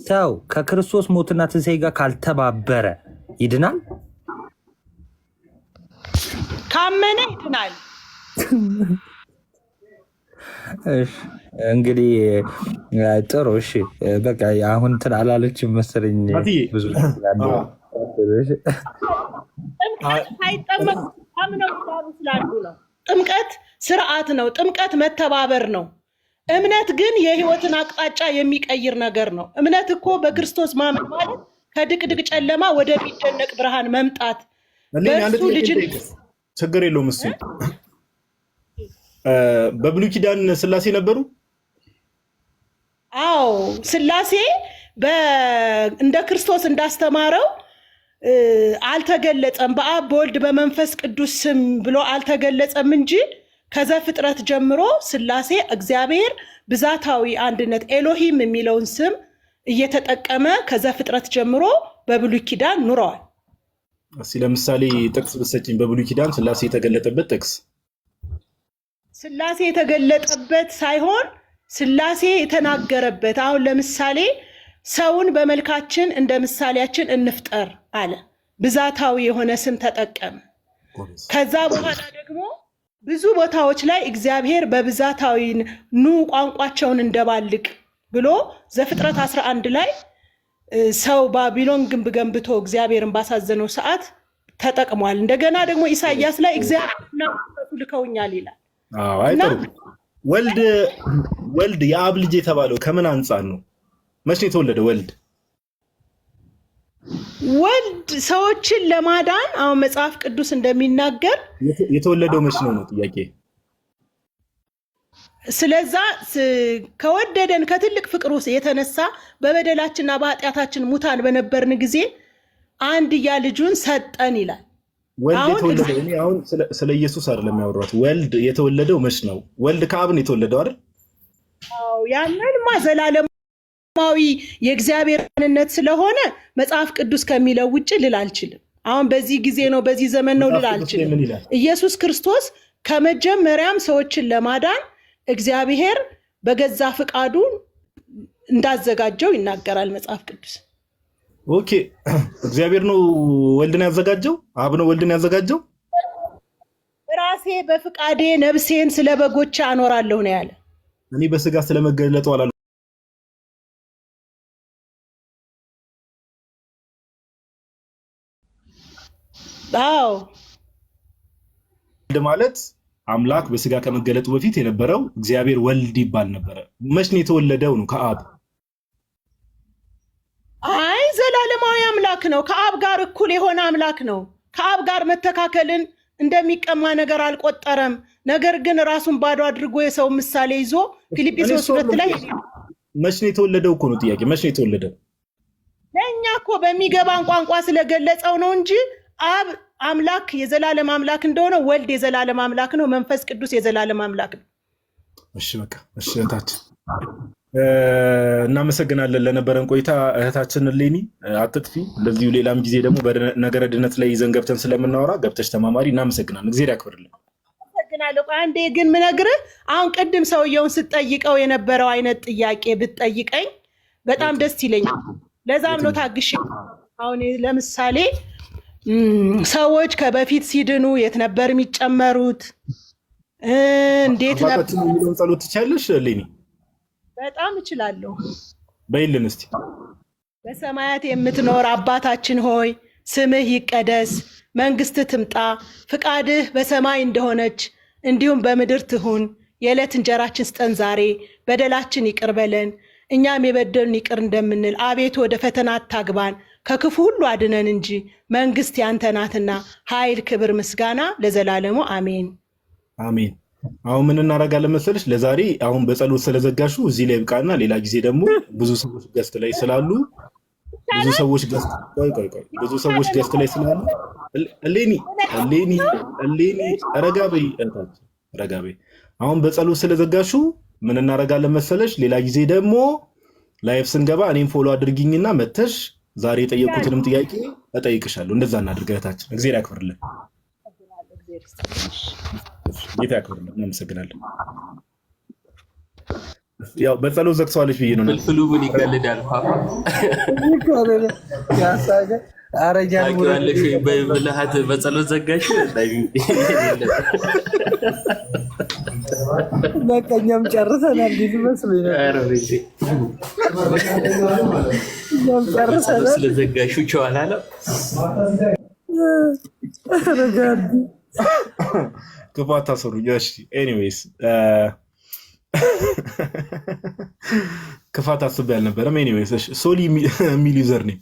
ሰው ከክርስቶስ ሞትና ትንሣኤ ጋር ካልተባበረ ይድናል? ካመነ ይድናል። እንግዲህ ጥሩ። እሺ በቃ አሁን እንትን አላለችም መሰለኝ። ብዙ ሳይጠመቅ አምነው ስላሉ ነው። ጥምቀት ስርዓት ነው። ጥምቀት መተባበር ነው። እምነት ግን የህይወትን አቅጣጫ የሚቀይር ነገር ነው። እምነት እኮ በክርስቶስ ማመን ማለት ከድቅድቅ ጨለማ ወደሚደነቅ ብርሃን መምጣት። በእሱ ልጅ ችግር የለውም እሱ በብሉይ ኪዳን ስላሴ ነበሩ? አዎ ስላሴ እንደ ክርስቶስ እንዳስተማረው አልተገለጸም። በአብ በወልድ በመንፈስ ቅዱስ ስም ብሎ አልተገለጸም እንጂ ከዘፍጥረት ጀምሮ ስላሴ እግዚአብሔር ብዛታዊ አንድነት ኤሎሂም የሚለውን ስም እየተጠቀመ ከዘፍጥረት ጀምሮ በብሉይ ኪዳን ኑረዋል። እስኪ ለምሳሌ ጥቅስ ብትሰጪኝ፣ በብሉይ ኪዳን ስላሴ የተገለጠበት ጥቅስ። ስላሴ የተገለጠበት ሳይሆን ስላሴ የተናገረበት። አሁን ለምሳሌ ሰውን በመልካችን እንደ ምሳሌያችን እንፍጠር አለ። ብዛታዊ የሆነ ስም ተጠቀመ። ከዛ በኋላ ደግሞ ብዙ ቦታዎች ላይ እግዚአብሔር በብዛታዊ ኑ ቋንቋቸውን እንደባልቅ ብሎ ዘፍጥረት 11 ላይ ሰው ባቢሎን ግንብ ገንብቶ እግዚአብሔርን ባሳዘነው ሰዓት ተጠቅሟል። እንደገና ደግሞ ኢሳይያስ ላይ እግዚአብሔርና መንፈሱ ልከውኛል ይላል። ወልድ የአብ ልጅ የተባለው ከምን አንጻር ነው? መቼ የተወለደ ወልድ? ወልድ ሰዎችን ለማዳን አሁን መጽሐፍ ቅዱስ እንደሚናገር የተወለደው መቼ ነው ጥያቄ። ስለዛ ከወደደን ከትልቅ ፍቅሩ የተነሳ በበደላችንና በኃጢአታችን ሙታን በነበርን ጊዜ አንድያ ልጁን ሰጠን ይላል። ወልድ የተወለደው እኔ አሁን ስለ ኢየሱስ አይደለም ያወራሁት። ወልድ የተወለደው መቼ ነው? ወልድ ከአብ ነው የተወለደው አይደል? አዎ ያንንማ ዘላለማዊ የእግዚአብሔር ማንነት ስለሆነ መጽሐፍ ቅዱስ ከሚለው ውጭ ልል አልችልም። አሁን በዚህ ጊዜ ነው በዚህ ዘመን ነው ልል አልችልም። ኢየሱስ ክርስቶስ ከመጀመሪያም ሰዎችን ለማዳን እግዚአብሔር በገዛ ፍቃዱ እንዳዘጋጀው ይናገራል መጽሐፍ ቅዱስ። ኦኬ፣ እግዚአብሔር ነው ወልድን ያዘጋጀው? አብ ነው ወልድን ያዘጋጀው? ራሴ በፍቃዴ ነፍሴን ስለ በጎቼ አኖራለሁ ነው ያለ። እኔ በስጋ ስለመገለጡ አላልኩም። አዎ ማለት አምላክ በስጋ ከመገለጡ በፊት የነበረው እግዚአብሔር ወልድ ይባል ነበረ። መች ነው የተወለደው? ነው ከአብ። አይ ዘላለማዊ አምላክ ነው። ከአብ ጋር እኩል የሆነ አምላክ ነው። ከአብ ጋር መተካከልን እንደሚቀማ ነገር አልቆጠረም። ነገር ግን ራሱን ባዶ አድርጎ የሰው ምሳሌ ይዞ ፊልጵስዩስ 2 ላይ መች ነው የተወለደው እኮ ነው ጥያቄ። መች ነው የተወለደው? ለእኛ እኮ በሚገባን ቋንቋ ስለገለጸው ነው እንጂ አብ አምላክ የዘላለም አምላክ እንደሆነ ወልድ የዘላለም አምላክ ነው፣ መንፈስ ቅዱስ የዘላለም አምላክ ነው። እሺ በቃ እሺ እህታችን እናመሰግናለን ለነበረን ቆይታ። እህታችን ሌኒ አትጥፊ። እንደዚሁ ሌላም ጊዜ ደግሞ በነገረ ድነት ላይ ይዘን ገብተን ስለምናወራ ገብተሽ ተማማሪ። እናመሰግናለን። እግዚአብሔር ያክብርልን። አመሰግናለሁ። አንዴ ግን ምነግርህ አሁን ቅድም ሰውየውን ስትጠይቀው የነበረው አይነት ጥያቄ ብትጠይቀኝ በጣም ደስ ይለኛል። ለዛም ነው ታግሽ። አሁን ለምሳሌ ሰዎች ከበፊት ሲድኑ የት ነበር የሚጨመሩት? እንዴት ነበር? የሚለውን ጸሎት ትችያለሽ ሌኒ? በጣም እችላለሁ። በይልን እስቲ። በሰማያት የምትኖር አባታችን ሆይ ስምህ ይቀደስ፣ መንግስትህ ትምጣ፣ ፍቃድህ በሰማይ እንደሆነች እንዲሁም በምድር ትሁን። የዕለት እንጀራችን ስጠን ዛሬ፣ በደላችን ይቅር በለን እኛም የበደሉን ይቅር እንደምንል፣ አቤቱ ወደ ፈተና አታግባን ከክፉ ሁሉ አድነን እንጂ መንግስት ያንተ ናትና ኃይል፣ ክብር፣ ምስጋና ለዘላለሙ አሜን አሜን። አሁን ምን እናደርጋለን መሰለሽ? ለዛሬ አሁን በጸሎት ስለዘጋሹ እዚህ ላይ ብቃና፣ ሌላ ጊዜ ደግሞ ብዙ ሰዎች ገስት ላይ ስላሉ ብዙ ሰዎች ገስት ላይ ስላሉ እሌኒ ረጋ በይ እህታችን፣ ረጋ በይ። አሁን በጸሎት ስለዘጋሹ ምን እናደርጋለን መሰለሽ? ሌላ ጊዜ ደግሞ ላይፍ ስንገባ እኔም ፎሎ አድርጊኝና መተሽ ዛሬ የጠየቁትንም ጥያቄ እጠይቅሻለሁ። እንደዛ እናድርግ እህታችን። እግዚአብሔር ያክብርልን። ጌታ ያክብርልን። እናመሰግናለን። ያው በጸሎት ዘግተዋለች ብዬ ነው። ፍልፍሉ ምን ይቀልዳል? ፓፓ ታውቂዋለሽ ወይ? በብልሃት በጸሎት ዘጋሽ። በቃ እኛም ጨርሰናል። ስለዘጋሹ ቸዋል አለ ክፉ አታሰሩ። ኤኒዌይስ ክፋት አስቤ አልነበረም። ኤኒዌይስ ሶሊ የሚል ዩዘር ኔም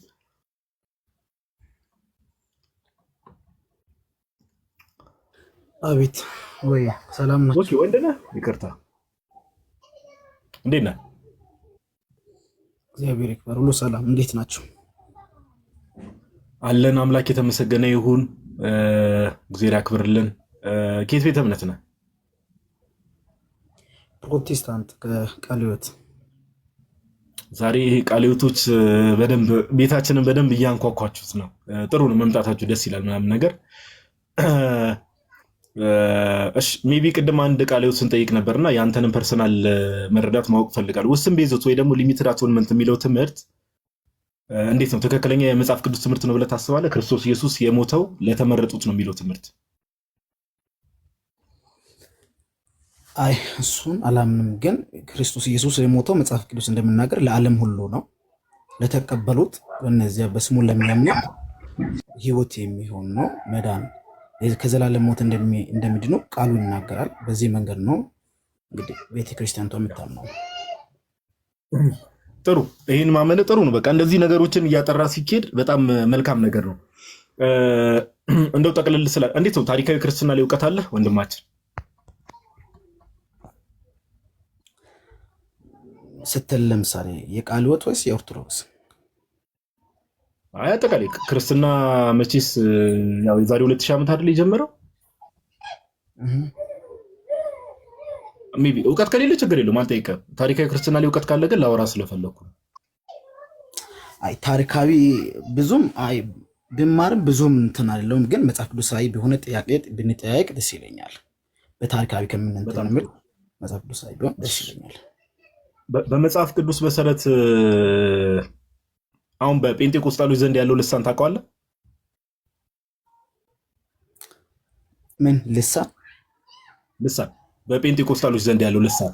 አቤት ወይ ሰላም ነው? ኦኬ ወንድ ነህ? ይቅርታ እንዴት ነህ? እግዚአብሔር ይክበር። ሁሉ ሰላም። እንዴት ናቸው? አለን። አምላክ የተመሰገነ ይሁን። እግዚአብሔር ያክብርልን። ከየት ቤተ እምነት ነህ? ፕሮቴስታንት ከቃለ ሕይወት። ዛሬ ቃለ ሕይወቶች በደንብ ቤታችንን በደንብ እያንኳኳችሁት ነው። ጥሩ ነው መምጣታችሁ፣ ደስ ይላል ምናምን ነገር። እሺ ሜቢ ቅድም አንድ ቃለ ሕይወት ስንጠይቅ ነበርና የአንተንም ፐርሰናል መረዳት ማወቅ ፈልጋለሁ። ውስን ቤዞት ወይ ደግሞ ሊሚትድ አቶንመንት የሚለው ትምህርት እንዴት ነው? ትክክለኛ የመጽሐፍ ቅዱስ ትምህርት ነው ብለህ ታስባለህ? ክርስቶስ ኢየሱስ የሞተው ለተመረጡት ነው የሚለው ትምህርት? አይ እሱን አላምንም። ግን ክርስቶስ ኢየሱስ የሞተው መጽሐፍ ቅዱስ እንደምናገር ለዓለም ሁሉ ነው፣ ለተቀበሉት እነዚያ በስሙ ለሚያምኑ ሕይወት የሚሆን ነው መዳን ከዘላለም ሞት እንደሚድኑ ቃሉ ይናገራል። በዚህ መንገድ ነው እንግዲህ ቤተክርስቲያንቷ የምታምነው። ጥሩ፣ ይህን ማመን ጥሩ ነው። በቃ እንደዚህ ነገሮችን እያጠራ ሲኬድ በጣም መልካም ነገር ነው። እንደው ጠቅልል ስላ እንዴት ነው ታሪካዊ ክርስትና ላይ እውቀት አለ ወንድማችን? ስትል ለምሳሌ የቃለ ሕይወት ወይስ የኦርቶዶክስ? አይ አጠቃላይ ክርስትና መቼስ ያው የዛሬ 2000 ዓመት አይደል የጀመረው? ሜቢ እውቀት ከሌለ ችግር የለውም አልጠይቅም። ታሪካዊ ክርስትና ላይ እውቀት ካለ ግን ላወራ ስለፈለኩ። አይ ታሪካዊ ብዙም አይ ብማርም ብዙም እንትን አይደለሁም፣ ግን መጽሐፍ ቅዱሳዊ በሆነ ጥያቄ ብንጠያየቅ ደስ ይለኛል። በታሪካዊ ከምንንተን መጽሐፍ ቅዱሳዊ ቢሆን ደስ ይለኛል። በመጽሐፍ ቅዱስ መሰረት አሁን በጴንጤቆስጣሎች ዘንድ ያለው ልሳን ታውቀዋለህ? ምን ልሳን? ልሳን በጴንጤቆስጣሎች ዘንድ ያለው ልሳን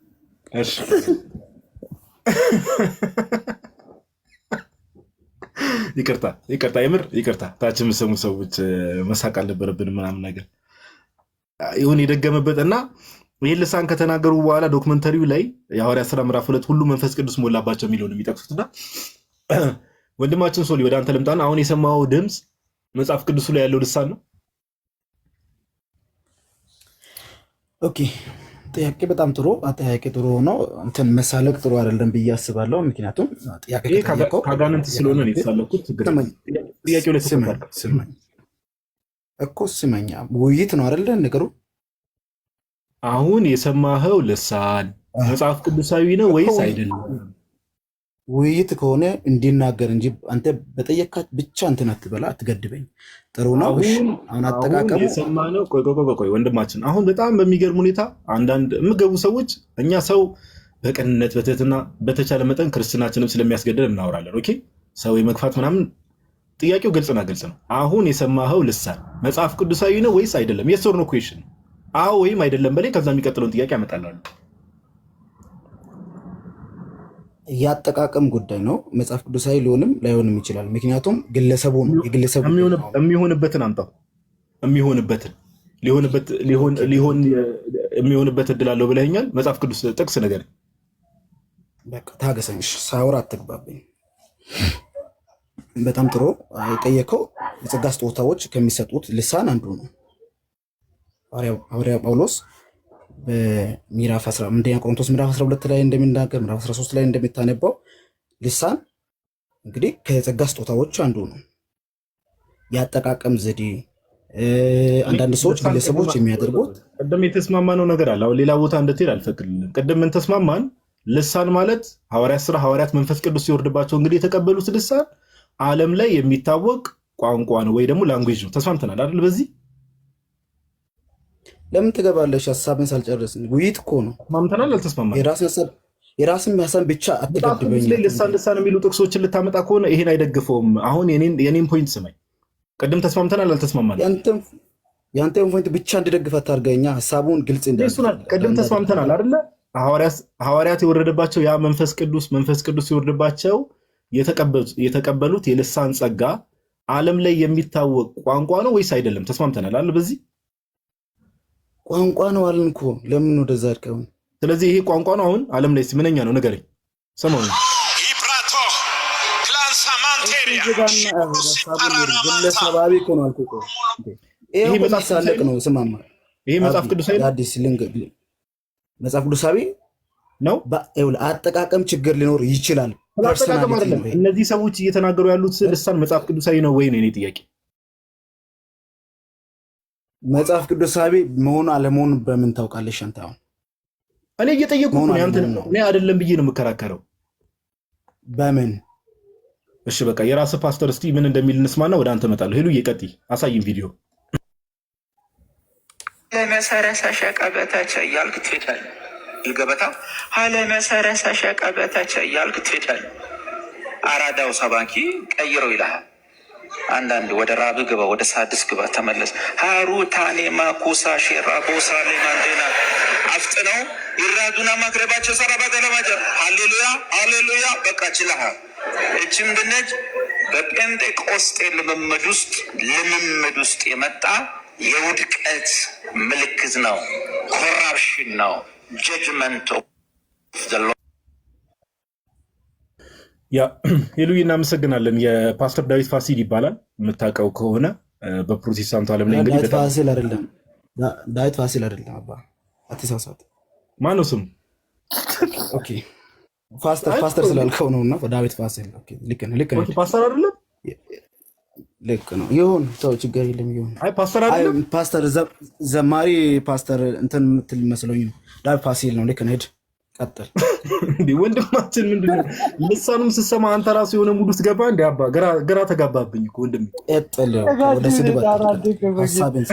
እሺ ይቅርታ የምር ይቅርታ። ታች የምሰሙ ሰዎች መሳቅ አልነበረብንም ምናምን ነገር ይሁን የደገመበት እና ይህን ልሳን ከተናገሩ በኋላ ዶክመንተሪው ላይ የሐዋርያት ሥራ ምዕራፍ 2 ሁሉ መንፈስ ቅዱስ ሞላባቸው የሚለውን የሚጠቅሱትና ወንድማችን ሶሊ ወደ አንተ ልምጣና አሁን የሰማው ድምፅ መጽሐፍ ቅዱሱ ላይ ያለው ልሳን ነው? ኦኬ ጥያቄ በጣም ጥሩ አጠያቂ ጥሩ ነው። እንትን መሳለቅ ጥሩ አይደለም ብዬ አስባለሁ። ምክንያቱም ጥያቄ ከአጋንንት ስለሆነ ነው የተሳለኩት። ጥያቄው ላይ ስማኝ እኮ ስማኛ፣ ውይይት ነው አይደለ ነገሩ። አሁን የሰማኸው ልሳን መጽሐፍ ቅዱሳዊ ነው ወይስ አይደለም? ውይይት ከሆነ እንዲናገር እንጂ አንተ በጠየካት ብቻ እንትን አትበላ፣ አትገድበኝ። ጥሩ ነው። አሁን አጠቃቀሙ የሰማነው ቆይ ወንድማችን፣ አሁን በጣም በሚገርም ሁኔታ አንዳንድ የምገቡ ሰዎች እኛ ሰው በቅንነት በትህትና በተቻለ መጠን ክርስትናችንም ስለሚያስገድድ እናወራለን። ኦኬ ሰው የመግፋት ምናምን ጥያቄው ግልጽና ግልጽ ነው። አሁን የሰማኸው ልሳን መጽሐፍ ቅዱሳዊ ነው ወይስ አይደለም? የስ ኦር ኖ ኩዌሽን። አዎ ወይም አይደለም በላይ ከዛ የሚቀጥለውን ጥያቄ ያመጣላሉ። የአጠቃቀም ጉዳይ ነው። መጽሐፍ ቅዱሳዊ ሊሆንም ላይሆንም ይችላል። ምክንያቱም ግለሰቡ ነው የግለሰቡ የሚሆንበትን አምጣው የሚሆንበትን የሚሆንበት እድል አለው ብለኸኛል። መጽሐፍ ቅዱስ ጥቅስ ነገር በቃ ታገሰኝሽ፣ ሳውራ አትግባብኝ። በጣም ጥሩ የጠየቀው የጸጋ ስጦታዎች ከሚሰጡት ልሳን አንዱ ነው። ሐዋርያ ጳውሎስ በምዕራፍ 11 ቆሮንቶስ ምዕራፍ 12 ላይ እንደሚናገር ምዕራፍ 13 ላይ እንደሚታነባው ልሳን እንግዲህ ከጸጋ ስጦታዎች አንዱ ነው። የአጠቃቀም ዘዴ አንዳንድ ሰዎች ግለሰቦች የሚያደርጉት ቅድም የተስማማነው ነገር አለ። አሁን ሌላ ቦታ እንድትሄድ አልፈቅድልንም። ቅድም ምን ተስማማን? ልሳን ማለት ሐዋርያት ሥራ ሐዋርያት መንፈስ ቅዱስ ሲወርድባቸው እንግዲህ የተቀበሉት ልሳን ዓለም ላይ የሚታወቅ ቋንቋ ነው ወይ ደግሞ ላንጉዌጅ ነው። ተስማምተናል አይደል? በዚህ ለምን ትገባለሽ? ሀሳብን ሳልጨርስ ውይይት እኮ ነው። ተስማምተናል አልተስማማንም? የራስን ሀሳብ ብቻ አትገድበኝ። ልሳን የሚሉ ጥቅሶችን ልታመጣ ከሆነ ይሄን አይደግፈውም። አሁን የኔን ፖይንት ስማኝ። ቅድም ተስማምተናል አልተስማማንም? ያንተን ፖይንት ብቻ እንድደግፍ አታርገኛ። ሀሳቡን ግልጽ ቅድም ተስማምተናል አይደለ? ሐዋርያት የወረደባቸው ያ መንፈስ ቅዱስ ሲወርድባቸው የተቀበሉት የልሳን ጸጋ ዓለም ላይ የሚታወቅ ቋንቋ ነው ወይስ አይደለም? ተስማምተናል አይደል? በዚህ ቋንቋ ነው አልን እኮ። ለምን ወደዛ አድከው? ስለዚህ ይሄ ቋንቋ ነው አሁን ዓለም ላይ ምንኛ ነው ንገረኝ። ሰማው ኢብራቶ ክላንሳማንቴሪያ ግለሰባዊ እኮ ነው አልኩ እኮ። ይሄ መጽሐፍ ሳለቅ ነው። ስማማ ይሄ መጽሐፍ ቅዱሳዊ አዲስ መጽሐፍ ቅዱሳዊ ነው። አጠቃቀም ችግር ሊኖር ይችላል። አጠቃቀም አይደለም። እነዚህ ሰዎች እየተናገሩ ያሉት ልሳን መጽሐፍ ቅዱሳዊ ነው ወይ ነው የኔ ጥያቄ። መጽሐፍ ቅዱሳዊ መሆኑ አለመሆኑ በምን ታውቃለሽ አንተ? አሁን እኔ እየጠየቁህ ነው። ያንተ ነው እኔ አይደለም ብዬ ነው የምከራከረው። በምን? እሺ በቃ የራስህ ፓስተር እስቲ ምን እንደሚል እንስማና ወደ አንተ እመጣለሁ። ሄሉ እየቀጥይ አሳይም ቪዲዮ ለመሰረሰ ሸቀበተቸ እያልክ ትሄዳለህ። ይገበታ ለመሰረሰ ሸቀበተቸ እያልክ ትሄዳለህ። አራዳው ሰባኪ ቀይሮ ይልሃል። አንዳንድ ወደ ራብ ግባ፣ ወደ ሳድስ ግባ፣ ተመለስ። ሃሩ ታኔማ ኩሳ ሼራ ቦሳ ሌማንዴና አፍጥነው ይራዱና ማክረባቸው ሰራባ ገለማጀር ሃሌሉያ ሃሌሉያ በቃ ችለሃል። እቺ ምንድነች? በጴንጤቆስጤ ልምምድ ውስጥ የመጣ የውድቀት ምልክት ነው። ኮራፕሽን ነው። ጀጅመንት ያ ሄሉዬ እናመሰግናለን። የፓስተር ዳዊት ፋሲል ይባላል የምታውቀው ከሆነ በፕሮቴስታንቱ ዓለም ላይ እንግዲህ ዳዊት ፋሲል አይደለም። አባ አትሳሳት። ማነው ስሙ? ኦኬ ፓስተር ስላልከው ነውና ዳዊት ፋሲል። ኦኬ ልክ ነህ። ፓስተር አይደለም? ልክ ነው። ይሁን ተው፣ ችግር የለም። ይሁን። አይ ፓስተር አይደለም። ፓስተር ዘማሪ ፓስተር እንትን የምትል መስሎኝ ነው። ዳዊት ፋሲል ነው። ልክ ነህ። ሂድ ቀጥል። እንዴ ወንድማችን ምንድነው? ልሳኑም ስትሰማ አንተ ራሱ የሆነ ሙድ ውስጥ ገባ። እንዴ አባ ግራ ተጋባብኝ እኮ ወንድሜ። ቀጥል። ወደ ስድብ ሀሳብን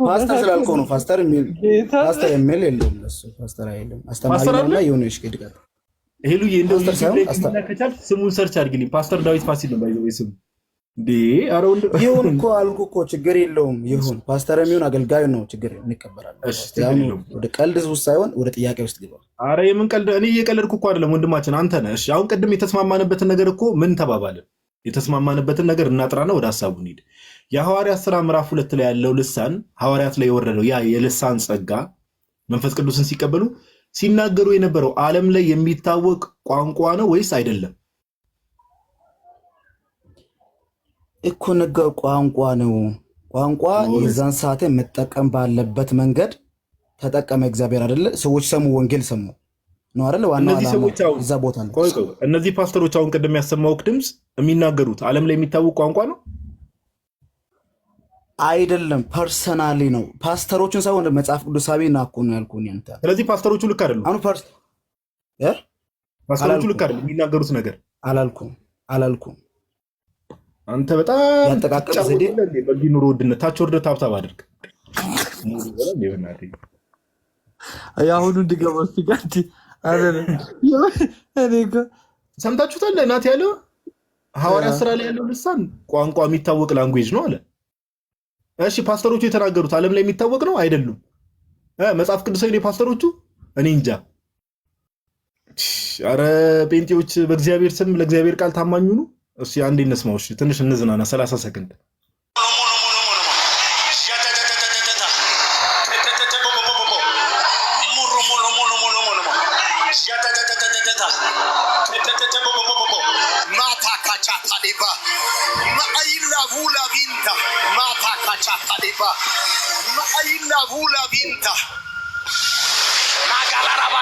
ፓስተር ስላልከው ነው። ፓስተር የሚል የለውም። እሱ ፓስተር አይደለም። አስተማሪ ነውና የሆነ ይሽከድቃል። ሄሉዬ እንደው ከቻልክ ስሙን ሰርች አድርግልኝ። ፓስተር ዳዊት ፋሲል ነው ባይዘው ስሙ። እንዴ አረ ይሁን እኮ አልኩ እኮ ችግር የለውም። ይሁን ፓስተር የሚሆን አገልጋይ ነው። ችግር እንቀበላለን። ወደ ቀልድ ውስጥ ሳይሆን ወደ ጥያቄ ውስጥ ግባ። አረ የምን ቀልድ? እኔ እየቀለድኩ እኮ አይደለም ወንድማችን አንተ ነህ። እሺ አሁን ቅድም የተስማማንበትን ነገር እኮ ምን ተባባልን? የተስማማንበትን ነገር እናጥራና ወደ ሐሳቡ እንሂድ። የሐዋርያት ሥራ ምዕራፍ 2 ላይ ያለው ልሳን ሐዋርያት ላይ የወረደው ያ የልሳን ጸጋ መንፈስ ቅዱስን ሲቀበሉ ሲናገሩ የነበረው ዓለም ላይ የሚታወቅ ቋንቋ ነው ወይስ አይደለም? እኮ ነገር ቋንቋ ነው። ቋንቋ የዛን ሰዓት መጠቀም ባለበት መንገድ ተጠቀመ እግዚአብሔር አይደለ? ሰዎች ሰሙ፣ ወንጌል ሰሙ ነው አይደለ? ዋናው እዛ ቦታ ነው። እነዚህ ፓስተሮች አሁን ቅድም ያሰማውክ ድምፅ የሚናገሩት ዓለም ላይ የሚታወቅ ቋንቋ ነው አይደለም? ፐርሰናሊ ነው። ፓስተሮችን ሳይሆን መጽሐፍ ቅዱሳዊ ናኮ ነው ያልኩኝ አንተ። ስለዚህ ፓስተሮቹ ልክ አይደሉም። አሁን ፓስተሮቹ ልክ አይደሉም የሚናገሩት ነገር። አላልኩም። አንተ በጣም ያጠቃቀም ዘዴ በዚህ ኑሮ ውድነት ታች ወርደህ ታብታብ አድርግ። የአሁኑ እንድገባው ሲጋቲ ሰምታችሁታል። ናት ያለው ሐዋርያ ስራ ላይ ያለው ልሳን ቋንቋ የሚታወቅ ላንጉዌጅ ነው አለ። እሺ ፓስተሮቹ የተናገሩት ዓለም ላይ የሚታወቅ ነው አይደሉም? መጽሐፍ ቅዱሳዊ ነው ፓስተሮቹ? እኔ እንጃ። አረ ጴንጤዎች በእግዚአብሔር ስም ለእግዚአብሔር ቃል ታማኙ ነው። እሺ አንዴ እንስማው። እሺ ትንሽ እንዝናና 30 ሰከንድ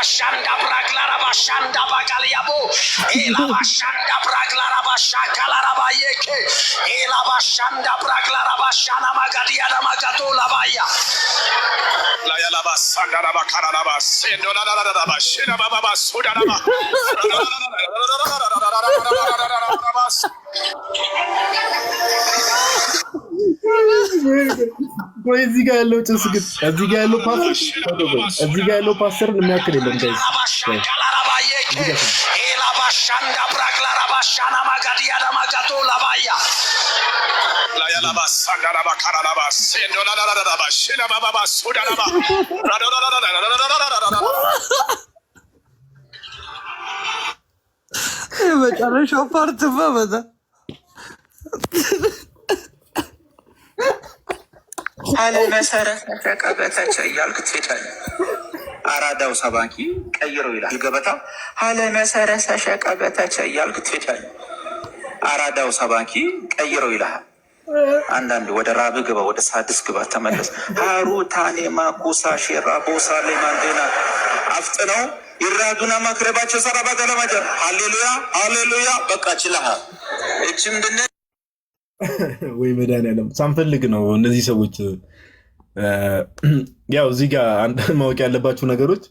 Shanda braglara bashanda bagaliabo ela bashanda braglara bashakala rabayeke ela bashanda braglara bashana magadia da magato labaya la ya la basanda la bakara la basendo la la la bashina baba basuda la ba ወይ እዚህ ጋር ያለው ጭስ ግን እዚህ ጋር ያለው ፓስተር እዚህ ጋር ያለው ፓስተር የሚያክል የለም ጋይስ ኤላ ባሻንዳ ብራግላራ ባሻና ማጋዲያ ለማጋቶ ላባያ ላያላ ባሳንዳ ለባካራ ለባስ እንደና ለራራ ባሽ ለባባ ሱዳ ለባ መጨረሻው ፓርት በዛ አለ መሰረት ተቀበተች እያልክ ትሄዳለህ። አራዳው ሰባኪ ቀይረው ይላል ገበታው። አለ መሰረት ተቀበተች እያልክ ትሄዳለህ። አራዳው ሰባኪ ቀይረው ይላል። አንዳንድ ወደ ራብ ግባ፣ ወደ ሳድስ ግባ፣ ተመለስ። ሃሩታኔ ማኩሳ ሼራ ቦሳ ለማንዴና አፍጥነው ይራዱና ማክረባቸው ሰራባ ተለማጀ ሃሌሉያ ሃሌሉያ በቃ ችላህ እቺ ምንድነው? ወይ መድኃኒዓለም ሳንፈልግ ነው እነዚህ ሰዎች። ያው እዚህ ጋር አንድ ማወቅ ያለባችሁ ነገሮች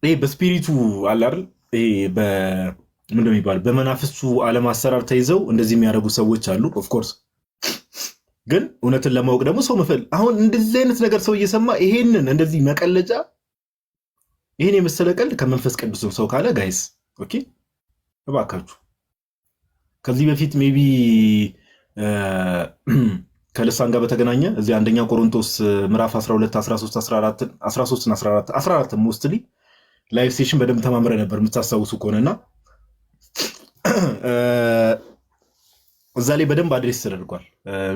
ይሄ በስፒሪቱ አለ አይደል? ይሄ ምንድን ነው የሚባለው በመናፍስቱ ዓለም አሰራር ተይዘው እንደዚህ የሚያደርጉ ሰዎች አሉ። ኦፍ ኮርስ ግን እውነትን ለማወቅ ደግሞ ሰው መፈል አሁን እንደዚህ አይነት ነገር ሰው እየሰማ ይሄንን እንደዚህ መቀለጫ ይሄን የመሰለ ቀልድ ከመንፈስ ቅዱስ ሰው ካለ ጋይስ ኦኬ እባካችሁ ከዚህ በፊት ሜቢ ከልሳን ጋር በተገናኘ እዚህ አንደኛ ቆሮንቶስ ምዕራፍ 12 13 14 14 ሞስትሊ ላይቭ ሴሽን በደንብ ተማምረ ነበር የምታስታውሱ ከሆነና እዛ ላይ በደንብ አድሬስ ተደርጓል።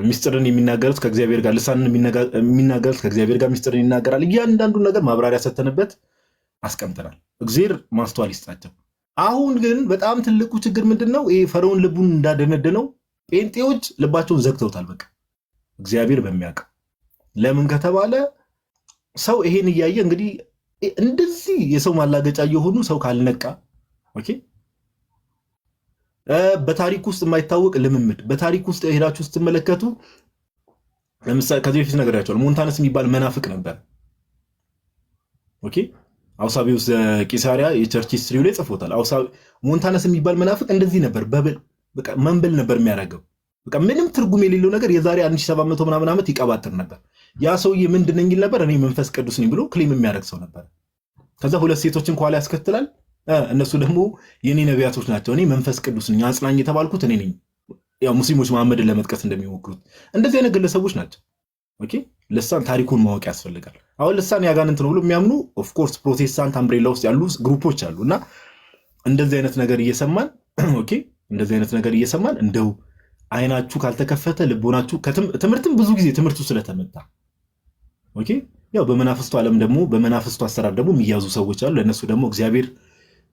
ሚስጥርን የሚናገሩት ከእግዚአብሔር ጋር ልሳንን የሚናገሩት ከእግዚአብሔር ጋር ሚስጥርን ይናገራል። እያንዳንዱን ነገር ማብራሪያ ሰተንበት አስቀምጠናል። እግዚአብሔር ማስተዋል ይስጣቸው። አሁን ግን በጣም ትልቁ ችግር ምንድነው? ይሄ ፈርዖን ልቡን እንዳደነደነው ጴንጤዎች ልባቸውን ዘግተውታል። በቃ እግዚአብሔር በሚያውቅ ለምን ከተባለ ሰው ይሄን እያየ እንግዲህ እንደዚህ የሰው ማላገጫ የሆኑ ሰው ካልነቃ ኦኬ በታሪክ ውስጥ የማይታወቅ ልምምድ በታሪክ ውስጥ ሄዳችሁ ስትመለከቱ ለምሳሌ ከዚህ በፊት ነገራቸዋል። ሞንታነስ የሚባል መናፍቅ ነበር። ኦኬ አውሳቢውስ ቂሳሪያ የቸርች ሂስትሪው ላይ ጽፎታል። ሞንታነስ የሚባል መናፍቅ እንደዚህ ነበር። በቃ መንበል ነበር የሚያደርገው። በቃ ምንም ትርጉም የሌለው ነገር የዛሬ 1700 ምናምን ዓመት ይቀባጥር ነበር። ያ ሰውዬ ምንድነኝ ይል ነበር? እኔ መንፈስ ቅዱስ ነኝ ብሎ ክሌም የሚያደርግ ሰው ነበር። ከዛ ሁለት ሴቶችን ከኋላ ያስከትላል። እነሱ ደግሞ የኔ ነቢያቶች ናቸው፣ እኔ መንፈስ ቅዱስ ነኝ፣ አጽናኝ የተባልኩት እኔ ነኝ። ያው ሙስሊሞች መሐመድን ለመጥቀስ እንደሚሞክሩት እንደዚህ አይነት ግለሰቦች ናቸው። ኦኬ ልሳን ታሪኩን ማወቅ ያስፈልጋል። አሁን ልሳን ያጋንንት ነው ብሎ የሚያምኑ ኦፍ ኮርስ ፕሮቴስታንት አምብሬላ ውስጥ ያሉ ግሩፖች አሉ እና እንደዚህ አይነት ነገር እየሰማን ኦኬ እንደዚህ አይነት ነገር እየሰማን እንደው አይናችሁ ካልተከፈተ ልቦናችሁ ትምህርትም ብዙ ጊዜ ትምህርቱ ስለተመታ ኦኬ ያው በመናፍስቱ ዓለም ደግሞ በመናፍስቱ አሰራር ደግሞ የሚያዙ ሰዎች አሉ። ለነሱ ደግሞ እግዚአብሔር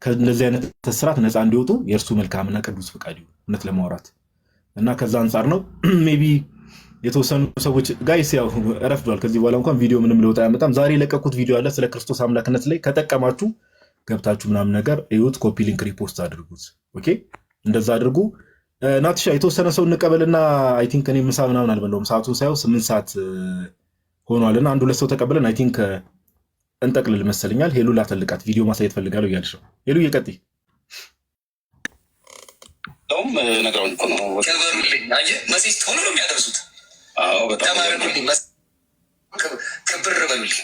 ከነዚህ አይነት ተስራት ነፃ እንዲወጡ የእርሱ መልካምና ቅዱስ ፈቃዱ እውነት ለማውራት እና ከዛ አንፃር ነው ሜቢ የተወሰኑ ሰዎች ጋይስ ያው ረፍዷል። ከዚህ በኋላ እንኳን ቪዲዮ ምንም ለውጥ አያመጣም። ዛሬ የለቀኩት ቪዲዮ አለ ስለ ክርስቶስ አምላክነት ላይ ከጠቀማችሁ ገብታችሁ ምናምን ነገር እዩት። ኮፒ ሊንክ ሪፖስት አድርጉት። ኦኬ እንደዛ አድርጉ። ናትሻ የተወሰነ ሰው እንቀበልና አይ ቲንክ እኔ ምሳ ምናምን አልበላሁም። ሰዓቱን ሳይው 8 ሰዓት ሆኗልና አንድ ሁለት ሰው ተቀበለን አይ ቲንክ እንጠቅልል መሰለኛል። ሄሉ ላተልቃት ቪዲዮ ማሳየት ፈልጋለሁ እያልሽ ነው። ሄሉ እየቀጥይ ነገሩን እኮ ነው መሲስ ሆኖ ነው የሚያደርሱት። አዎ በጣም ክብር በሉልኝ።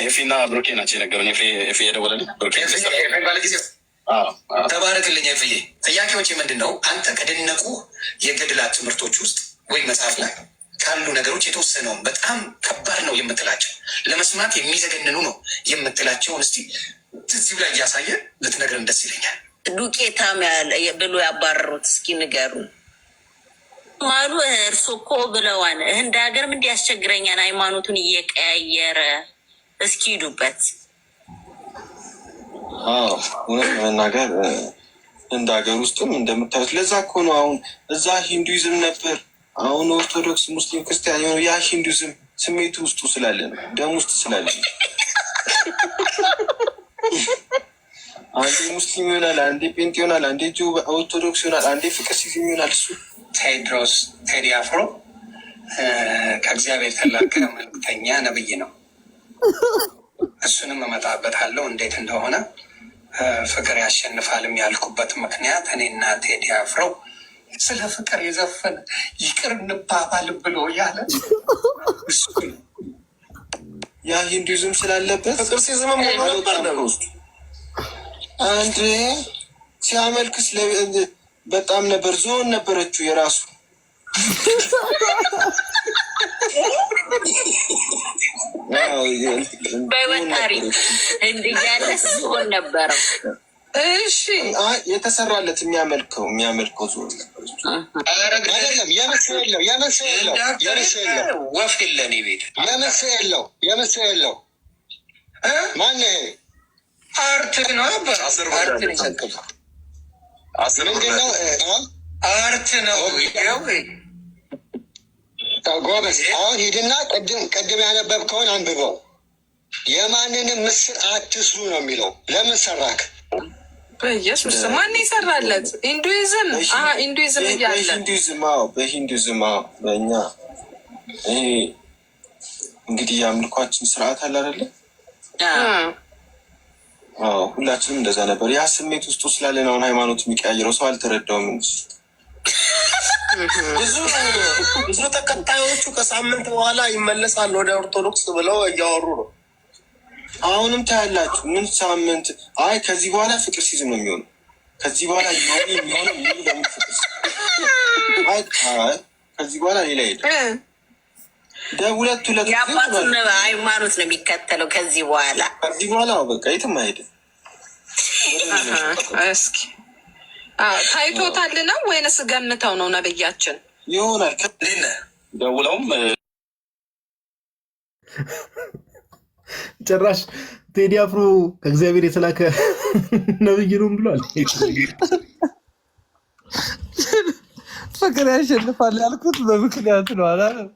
ኤፊና ብሩኬ ናቸው የነገሩኝ። ኤፊ የደወለልኝ ተባረክልኝ። ኤፍዬ ጥያቄዎች ምንድን ነው? አንተ ከደነቁ የገድላት ትምህርቶች ውስጥ ወይም መጽሐፍ ላይ ካሉ ነገሮች የተወሰነውን በጣም ከባድ ነው የምትላቸው፣ ለመስማት የሚዘገንኑ ነው የምትላቸውን እስቲ እዚሁ ላይ እያሳየ ልትነግረን ደስ ይለኛል። ዱቄታም ብሎ ያባረሩት እስኪ ንገሩ ማሉ። እርሶ እኮ ብለዋል ህንድ ሀገርም እንዲህ ያስቸግረኛል ሃይማኖቱን እየቀያየረ እስኪ ሂዱበት። እውነት ለመናገር ህንድ ሀገር ውስጥም እንደምታዩት ለዛ እኮ ነው አሁን እዛ ሂንዱይዝም ነበር፣ አሁን ኦርቶዶክስ፣ ሙስሊም፣ ክርስቲያን የሆነው ያ ሂንዱይዝም ስሜቱ ውስጡ ስላለ ነው፣ ደም ውስጥ ስላለ ነው። አንዴ ሙስሊም ይሆናል፣ አንዴ ጴንጤ ይሆናል፣ አንዴ ኦርቶዶክስ ይሆናል፣ አንዴ ፍቅር ሲዝም ይሆናል። እሱ ቴዲ አፍሮ ከእግዚአብሔር የተላከ መልክተኛ ነብይ ነው። እሱንም እመጣበታለሁ እንዴት እንደሆነ። ፍቅር ያሸንፋልም ያልኩበት ምክንያት እኔና ቴዲ አፍሮ ስለ ፍቅር የዘፈን ይቅር እንባባል ብሎ ያለ እሱ ያ ሂንዱይዝም ስላለበት ፍቅር ሲዝም ነበር ውስጥ አንድ ሲያመልክስ በጣም ነበር። ዞን ነበረችው የራሱ በወጣሪ እንዲያለ ዞን ነበረው። እሺ የተሰራለት የሚያመልከው ዞን አይደለም። የመሰለው ወፍ የለን ቤት የመሰለው ማን አርት ነው። አርት ነው ጎበዝ። አሁን ሂድና ቅድም ያነበብከውን አንብበው። የማንንም ምስል አትስሩ ነው የሚለው። ለምን ሰራክ? በኢየሱስ ማን ይሰራለት? ሂንዱይዝም ሂንዱይዝም እያለ በሂንዱይዝም በእኛ ይሄ እንግዲህ የአምልኳችን ስርዓት አለ አይደለ? ሁላችንም እንደዛ ነበር። ያ ስሜት ውስጡ ስላለን አሁን ሃይማኖት የሚቀያየረው ሰው አልተረዳውም እንጂ ብዙ ተከታዮቹ ከሳምንት በኋላ ይመለሳሉ ወደ ኦርቶዶክስ ብለው እያወሩ ነው። አሁንም ታያላችሁ። ምን ሳምንት ከዚህ በኋላ ፍቅር ሲዝም ነው የሚሆነው። ከዚህ በኋላ የሚሆነው ከዚህ በኋላ ሌላ ሄደ ሁለት የአባቱን ሃይማኖት ነው የሚከተለው። ከዚህ በኋላ በቃ የትም አይሄድም። እስኪ ታይቶታል ነው ወይንስ ገምተው ነው? ነብያችን ይሆናል ደውለውም ጭራሽ ቴዲ አፍሮ ከእግዚአብሔር የተላከ ነብይ ነው ብሏል። ፍቅር ያሸንፋል ያልኩት በምክንያት ነው። አላለም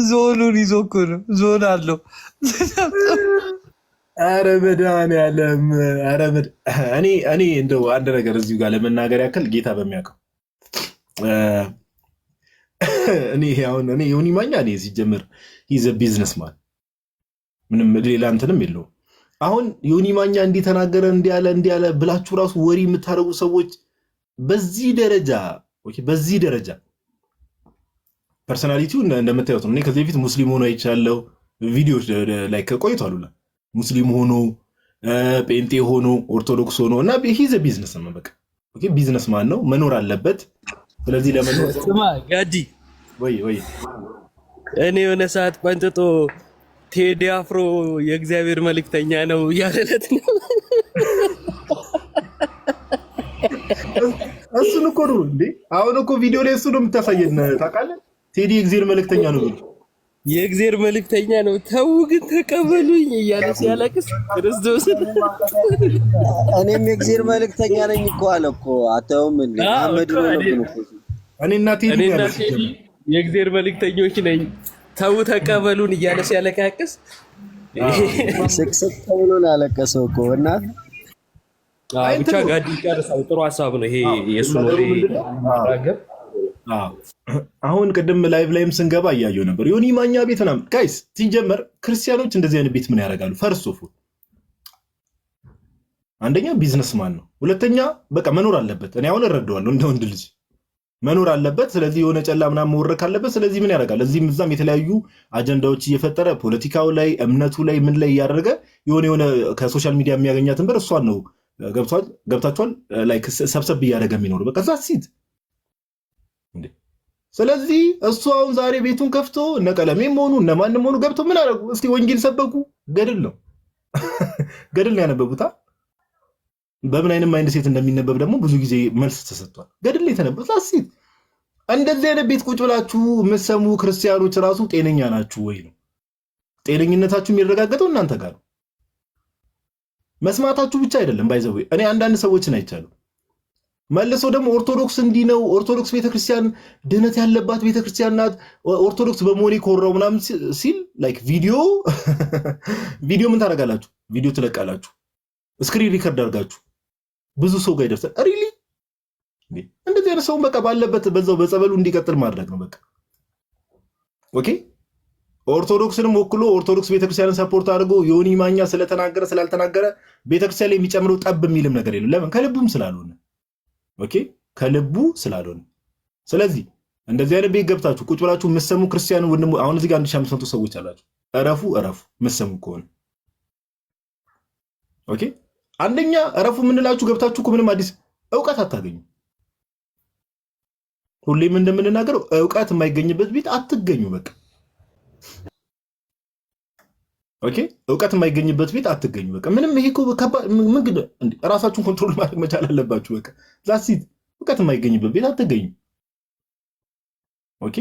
ዞኑን ይዞ እኮ ነው። ዞን አለው። ኧረ መድኃኒዓለም እኔ እንደው አንድ ነገር እዚሁ ጋር ለመናገር ያክል ጌታ በሚያውቀው እኔ ዮኒ ማኛ እኔ ሲጀምር ይዘ ቢዝነስ ማን ምንም ሌላ እንትንም የለውም። አሁን ዮኒ ማኛ እንዲተናገረ እንዲያለ ብላችሁ ራሱ ወሬ የምታደርጉ ሰዎች በዚህ ደረጃ ፐርሰናሊቲው እንደምታዩት ነው። እኔ ከዚህ በፊት ሙስሊም ሆኖ አይቻለሁ። ቪዲዮዎች ላይ ቆይቷል። ሙስሊም ሆኖ ጴንጤ ሆኖ ኦርቶዶክስ ሆኖ እና ሂዘ ቢዝነስ ነው። በቃ ቢዝነስ ማን ነው፣ መኖር አለበት። ስለዚህ ለመኖር ስማ ጋዲ ወይ እኔ የሆነ ሰዓት ቆንጥጦ ቴዲ አፍሮ የእግዚአብሔር መልእክተኛ ነው እያለለት ነው። እሱን እኮ ነው እንዴ አሁን እኮ ቪዲዮ ላይ እሱ ነው የምታሳየን። ታውቃለህ ቴዲ የእግዚአብሔር መልእክተኛ ነው ብሎ የእግዚአብሔር መልእክተኛ ነው ተው ግን ተቀበሉኝ እያለ ሲያለቅስ ክርስቶስ እኔም የእግዚአብሔር መልእክተኛ ነኝ እኮ አለ እኮ። አተውም እንዴ አህመድ ነው እኔና ቴዲ የእግዚአብሔር መልእክተኞች ነኝ ተው ተቀበሉን እያለ ሲያለቃቅስ ስቅስቅ ተብሎ ነው ያለቀሰው እኮ እናት። ብቻ ጋዲ ጨርሰው ጥሩ ሀሳብ ነው ይሄ የሱ ነው። አሁን ቅድም ላይቭ ላይም ስንገባ እያየሁ ነበር ዮኒ ማኛ ቤት ምናምን። ጋይስ ሲጀመር ክርስቲያኖች እንደዚህ አይነት ቤት ምን ያደርጋሉ? ፈርስት ኦፍ ኦል አንደኛ ቢዝነስማን ነው፣ ሁለተኛ በቃ መኖር አለበት። እኔ አሁን እረዳዋለሁ እንደ ወንድ ልጅ መኖር አለበት። ስለዚህ የሆነ ጨላ ምናምን መወረክ አለበት። ስለዚህ ምን ያደርጋል? እዚህም እዛም የተለያዩ አጀንዳዎች እየፈጠረ ፖለቲካው ላይ እምነቱ ላይ ምን ላይ እያደረገ የሆነ ከሶሻል ሚዲያ የሚያገኛትን ብር እሷን ነው ገብታችኋል ላይ ሰብሰብ እያደረገ የሚኖር በቃ እዛ ሲት እንዴ። ስለዚህ እሱ አሁን ዛሬ ቤቱን ከፍቶ እነ ቀለሜም ሆኑ እነ ማንም ሆኑ ገብቶ ምን አደረጉ? እስቲ ወንጌል ሰበኩ። ገድል ነው ገድል ነው ያነበቡታ። በምን አይነት ማይንድ ሴት እንደሚነበብ ደግሞ ብዙ ጊዜ መልስ ተሰጥቷል። ገድል የተነበበ ዛሲት እንደዚህ አይነት ቤት ቁጭ ብላችሁ የምትሰሙ ክርስቲያኖች ራሱ ጤነኛ ናችሁ ወይ ነው? ጤነኝነታችሁ የሚረጋገጠው እናንተ ጋር ነው። መስማታችሁ ብቻ አይደለም። ባይዘው እኔ አንዳንድ ሰዎችን አይቻለሁ መልሶ ደግሞ ኦርቶዶክስ እንዲህ ነው፣ ኦርቶዶክስ ቤተክርስቲያን ድነት ያለባት ቤተክርስቲያን ናት፣ ኦርቶዶክስ በሞኒ ኮራው ምናምን ሲል ላይክ ቪዲዮ ምን ታደርጋላችሁ? ቪዲዮ ትለቃላችሁ፣ ስክሪን ሪከርድ አድርጋችሁ ብዙ ሰው ጋር ይደርሳል። ሪሊ እንደዚህ አይነት ሰውን በቃ ባለበት በዛው በጸበሉ እንዲቀጥል ማድረግ ነው በቃ። ኦኬ ኦርቶዶክስንም ወክሎ ኦርቶዶክስ ቤተክርስቲያንን ሰፖርት አድርጎ ዮኒ ማኛ ስለተናገረ ስላልተናገረ ቤተክርስቲያን ላይ የሚጨምረው ጠብ የሚልም ነገር የለም። ለምን? ከልቡም ስላልሆነ። ኦኬ ከልቡ ስላልሆነ። ስለዚህ እንደዚህ አይነት ቤት ገብታችሁ ቁጭ ብላችሁ የምትሰሙ ክርስቲያን ወንድሙ አሁን እዚህ ጋር 1500 ሰዎች አላችሁ። እረፉ የምትሰሙ ከሆነ ኦኬ። አንደኛ እረፉ የምንላችሁ ገብታችሁ እኮ ምንም አዲስ ዕውቀት አታገኙ። ሁሌም እንደምንናገረው ዕውቀት የማይገኝበት ቤት አትገኙ በቃ። ኦኬ ዕውቀት የማይገኝበት ቤት አትገኙ በቃ። ምንም ይሄ እኮ ምን ግን ራሳችሁን ኮንትሮል ማድረግ መቻል አለባችሁ በቃ። ዛሲት ዕውቀት የማይገኝበት ቤት አትገኙ። ኦኬ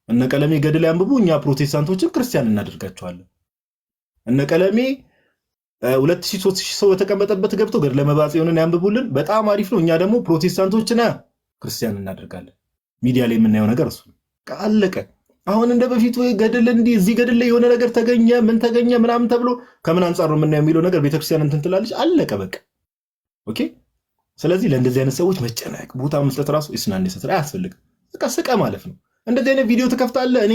እነ ቀለሜ ገድል ያንብቡ፣ እኛ ፕሮቴስታንቶችን ክርስቲያን እናደርጋቸዋለን። እነ ቀለሜ 2000 3000 ሰው በተቀመጠበት ገብተው ገድለ መባጽዮንን ያንብቡልን፣ በጣም አሪፍ ነው። እኛ ደግሞ ፕሮቴስታንቶችን ክርስቲያን እናደርጋለን። ሚዲያ ላይ የምናየው ነገር እሱ አለቀ። አሁን እንደ በፊቱ ገድል እንዲህ እዚህ ገድል ላይ የሆነ ነገር ተገኘ ምን ተገኘ ምናምን ተብሎ ከምን አንጻር ነው የምናየው የሚለው ነገር ቤተክርስቲያን እንትን ትላለች። አለቀ በቃ። ኦኬ ስለዚህ ለእንደዚህ አይነት ሰዎች መጨነቅ ቦታ መስጠት ራሱ እስናን ሰጥራ አያስፈልግም። በቃ ስቀ ማለት ነው። እንደዚህ አይነት ቪዲዮ ትከፍታለህ። እኔ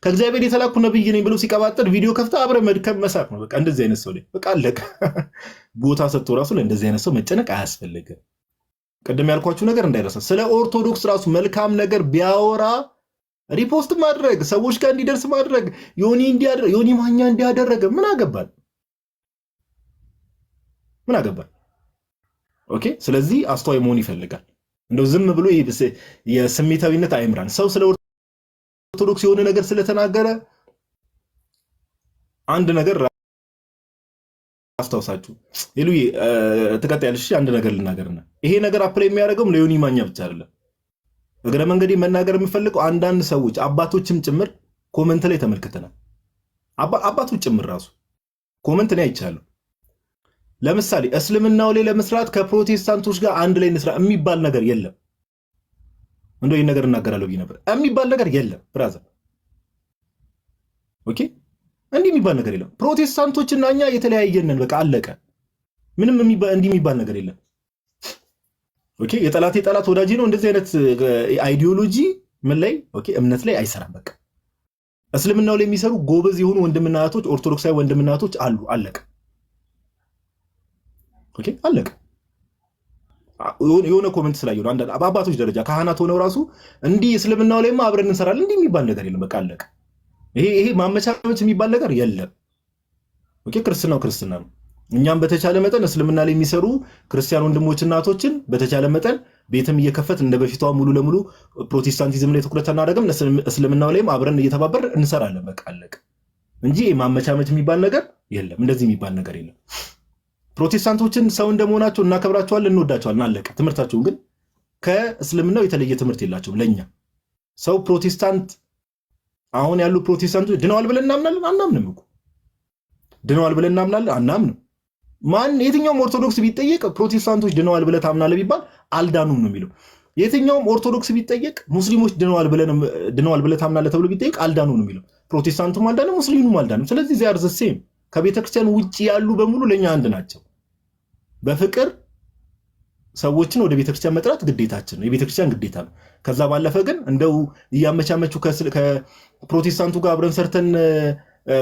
ከእግዚአብሔር የተላኩ ነብይ ነኝ ብሎ ሲቀባጠር ቪዲዮ ከፍታ አብረ መድከም መሳቅ ነው በቃ። እንደዚህ አይነት ሰው ላይ በቃ አለቀ። ቦታ ሰጥቶ ራሱ ለእንደዚህ አይነት ሰው መጨነቅ አያስፈልግም። ቅድም ያልኳችሁ ነገር እንዳይረሳ። ስለ ኦርቶዶክስ ራሱ መልካም ነገር ቢያወራ ሪፖስት ማድረግ፣ ሰዎች ጋር እንዲደርስ ማድረግ፣ ዮኒ ማኛ እንዲያደረገ ምን አገባል? ኦኬ ስለዚህ አስተዋይ መሆን ይፈልጋል። እንደው ዝም ብሎ የስሜታዊነት አይምራን። ሰው ስለ ኦርቶዶክስ የሆነ ነገር ስለተናገረ አንድ ነገር አስታውሳችሁ ሌሉይ ተቀጣያለሽ። አንድ ነገር ልናገርና ይሄ ነገር አፕላይ የሚያደርገው ለዮኒ ማኛ ብቻ አይደለም። እግረ መንገዴ መናገር የምፈልገው አንዳንድ ሰዎች አባቶችም ጭምር ኮመንት ላይ ተመልክተናል። አባቶች ጭምር ራሱ ኮመንት ላይ አይቻለሁ። ለምሳሌ እስልምናው ላይ ለመስራት ከፕሮቴስታንቶች ጋር አንድ ላይ እንስራ የሚባል ነገር የለም። እንደው ይሄን ነገር እናገራለሁ ብዬ ነበር። የሚባል ነገር የለም ብራዘር። ኦኬ እንዲህ የሚባል ነገር የለም። ፕሮቴስታንቶችና እኛ የተለያየንን በቃ አለቀ። ምንም እንዲህ የሚባል ነገር የለም። ኦኬ የጠላት ወዳጅ ነው። እንደዚህ አይነት አይዲዮሎጂ ምን ላይ ኦኬ እምነት ላይ አይሰራም። በቃ እስልምናው ላይ የሚሰሩ ጎበዝ የሆኑ ወንድምና እህቶች ኦርቶዶክሳዊ ወንድምና እህቶች አሉ። አለቀ። ኦኬ አለቀ። የሆነ ኮሜንት ስላየው አንድ አባቶች ደረጃ ካህናት ሆነው ራሱ እንዲህ እስልምናው ላይማ አብረን እንሰራለን እንዲህ የሚባል ነገር የለም። በቃ አለቀ። ይሄ ማመቻመች የሚባል ነገር የለም። ኦኬ ክርስትናው ክርስትና ነው። እኛም በተቻለ መጠን እስልምና ላይ የሚሰሩ ክርስቲያን ወንድሞችና እህቶችን በተቻለ መጠን ቤትም እየከፈት እንደ በፊቷ ሙሉ ለሙሉ ፕሮቴስታንቲዝም ላይ ትኩረት አናደርግም። እስልምናው ላይም አብረን እየተባበር እንሰራለን። በቃ አለቀ እንጂ ማመቻመች የሚባል ነገር የለም። እንደዚህ የሚባል ነገር የለም። ፕሮቴስታንቶችን ሰው እንደመሆናቸው እናከብራቸዋለን፣ እንወዳቸዋለን። አለቀ። ትምህርታቸውን ግን ከእስልምናው የተለየ ትምህርት የላቸውም። ለኛ ሰው ፕሮቴስታንት አሁን ያሉ ፕሮቴስታንቶች ድነዋል ብለን እናምናለን? አናምንም እኮ። ድነዋል ብለን እናምናለን? አናምንም። ማን የትኛውም ኦርቶዶክስ ቢጠየቅ ፕሮቴስታንቶች ድነዋል ብለህ ታምናለህ ቢባል አልዳኑም ነው የሚለው። የትኛውም ኦርቶዶክስ ቢጠየቅ ሙስሊሞች ድነዋል ብለህ ታምናለህ ተብሎ ቢጠየቅ አልዳኑም ነው የሚለው። ፕሮቴስታንቱም አልዳንም፣ ሙስሊሙም አልዳንም። ስለዚህ ዚያር ዘ ሴም። ከቤተክርስቲያን ውጭ ያሉ በሙሉ ለኛ አንድ ናቸው። በፍቅር ሰዎችን ወደ ቤተክርስቲያን መጥራት ግዴታችን ነው፣ የቤተክርስቲያን ግዴታ ነው። ከዛ ባለፈ ግን እንደው እያመቻመቹ ከፕሮቴስታንቱ ጋር አብረን ሰርተን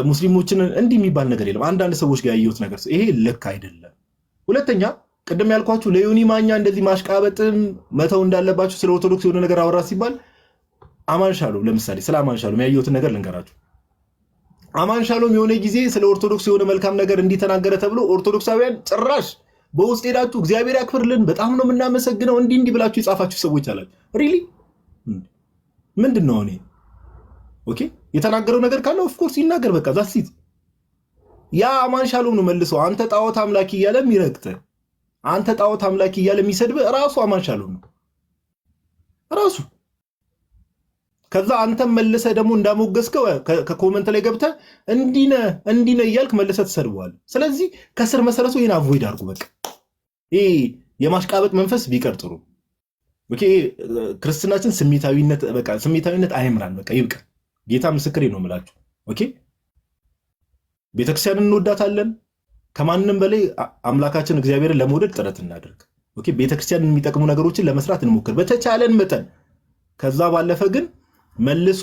ሙስሊሞችን እንዲህ የሚባል ነገር የለም። አንዳንድ ሰዎች ጋር ያየሁት ነገር ይሄ ልክ አይደለም። ሁለተኛ ቅድም ያልኳችሁ ለዮኒ ማኛ እንደዚህ ማሽቃበጥም መተው እንዳለባችሁ ስለ ኦርቶዶክስ የሆነ ነገር አወራ ሲባል አማን ሻሎም ለምሳሌ ስለ አማን ሻሎም ያየሁትን ነገር ልንገራችሁ። አማን ሻሎም የሆነ ጊዜ ስለ ኦርቶዶክስ የሆነ መልካም ነገር እንዲተናገረ ተብሎ ኦርቶዶክሳውያን ጭራሽ በውስጥ ሄዳችሁ እግዚአብሔር ያክብርልን በጣም ነው የምናመሰግነው እንዲህ ብላችሁ የጻፋችሁ ሰዎች አላችሁ። ሪሊ ምንድነው እኔ ኦኬ የተናገረው ነገር ካለ ኦፍ ኮርስ ይናገር በቃ ዛሲት ያ አማን ሻሎም ነው መልሶ አንተ ጣዖት አምላኪ እያለ የሚረግጥ አንተ ጣዖት አምላኪ እያለ የሚሰድብ ራሱ አማን ሻሎም ነው ራሱ። ከዛ አንተ መልሰ ደግሞ እንዳሞገስከው ከኮሜንት ላይ ገብተ እንዲነ እያልክ መልሰ ተሰድበዋል። ስለዚህ ከስር መሰረቱ ይሄን አቮይድ አድርጉ በቃ። ይሄ የማሽቃበጥ መንፈስ ቢቀር ጥሩ። ኦኬ ክርስትናችን ስሜታዊነት አይምራን በቃ ይብቃ። ጌታ ምስክሬ ነው የምላችሁ። ኦኬ ቤተክርስቲያንን እንወዳታለን። ከማንንም በላይ አምላካችን እግዚአብሔርን ለመውደድ ጥረት እናደርግ። ኦኬ ቤተክርስቲያንን የሚጠቅሙ ነገሮችን ለመስራት እንሞክር በተቻለን መጠን። ከዛ ባለፈ ግን መልሶ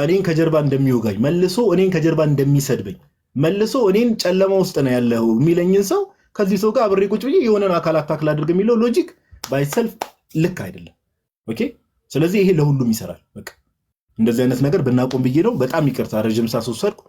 እኔን ከጀርባ እንደሚወጋኝ መልሶ እኔን ከጀርባ እንደሚሰድበኝ መልሶ እኔን ጨለማ ውስጥ ነው ያለው የሚለኝን ሰው ከዚህ ሰው ጋር አብሬ ቁጭ ብዬ የሆነን አካል አታክል አድርግ የሚለው ሎጂክ ባይሰልፍ ልክ አይደለም። ኦኬ ስለዚህ ይሄ ለሁሉም ይሰራል። በቃ እንደዚህ አይነት ነገር ብናቆም ብዬ ነው። በጣም ይቅርታ ረጅም ሰዓት ወሰድኩ።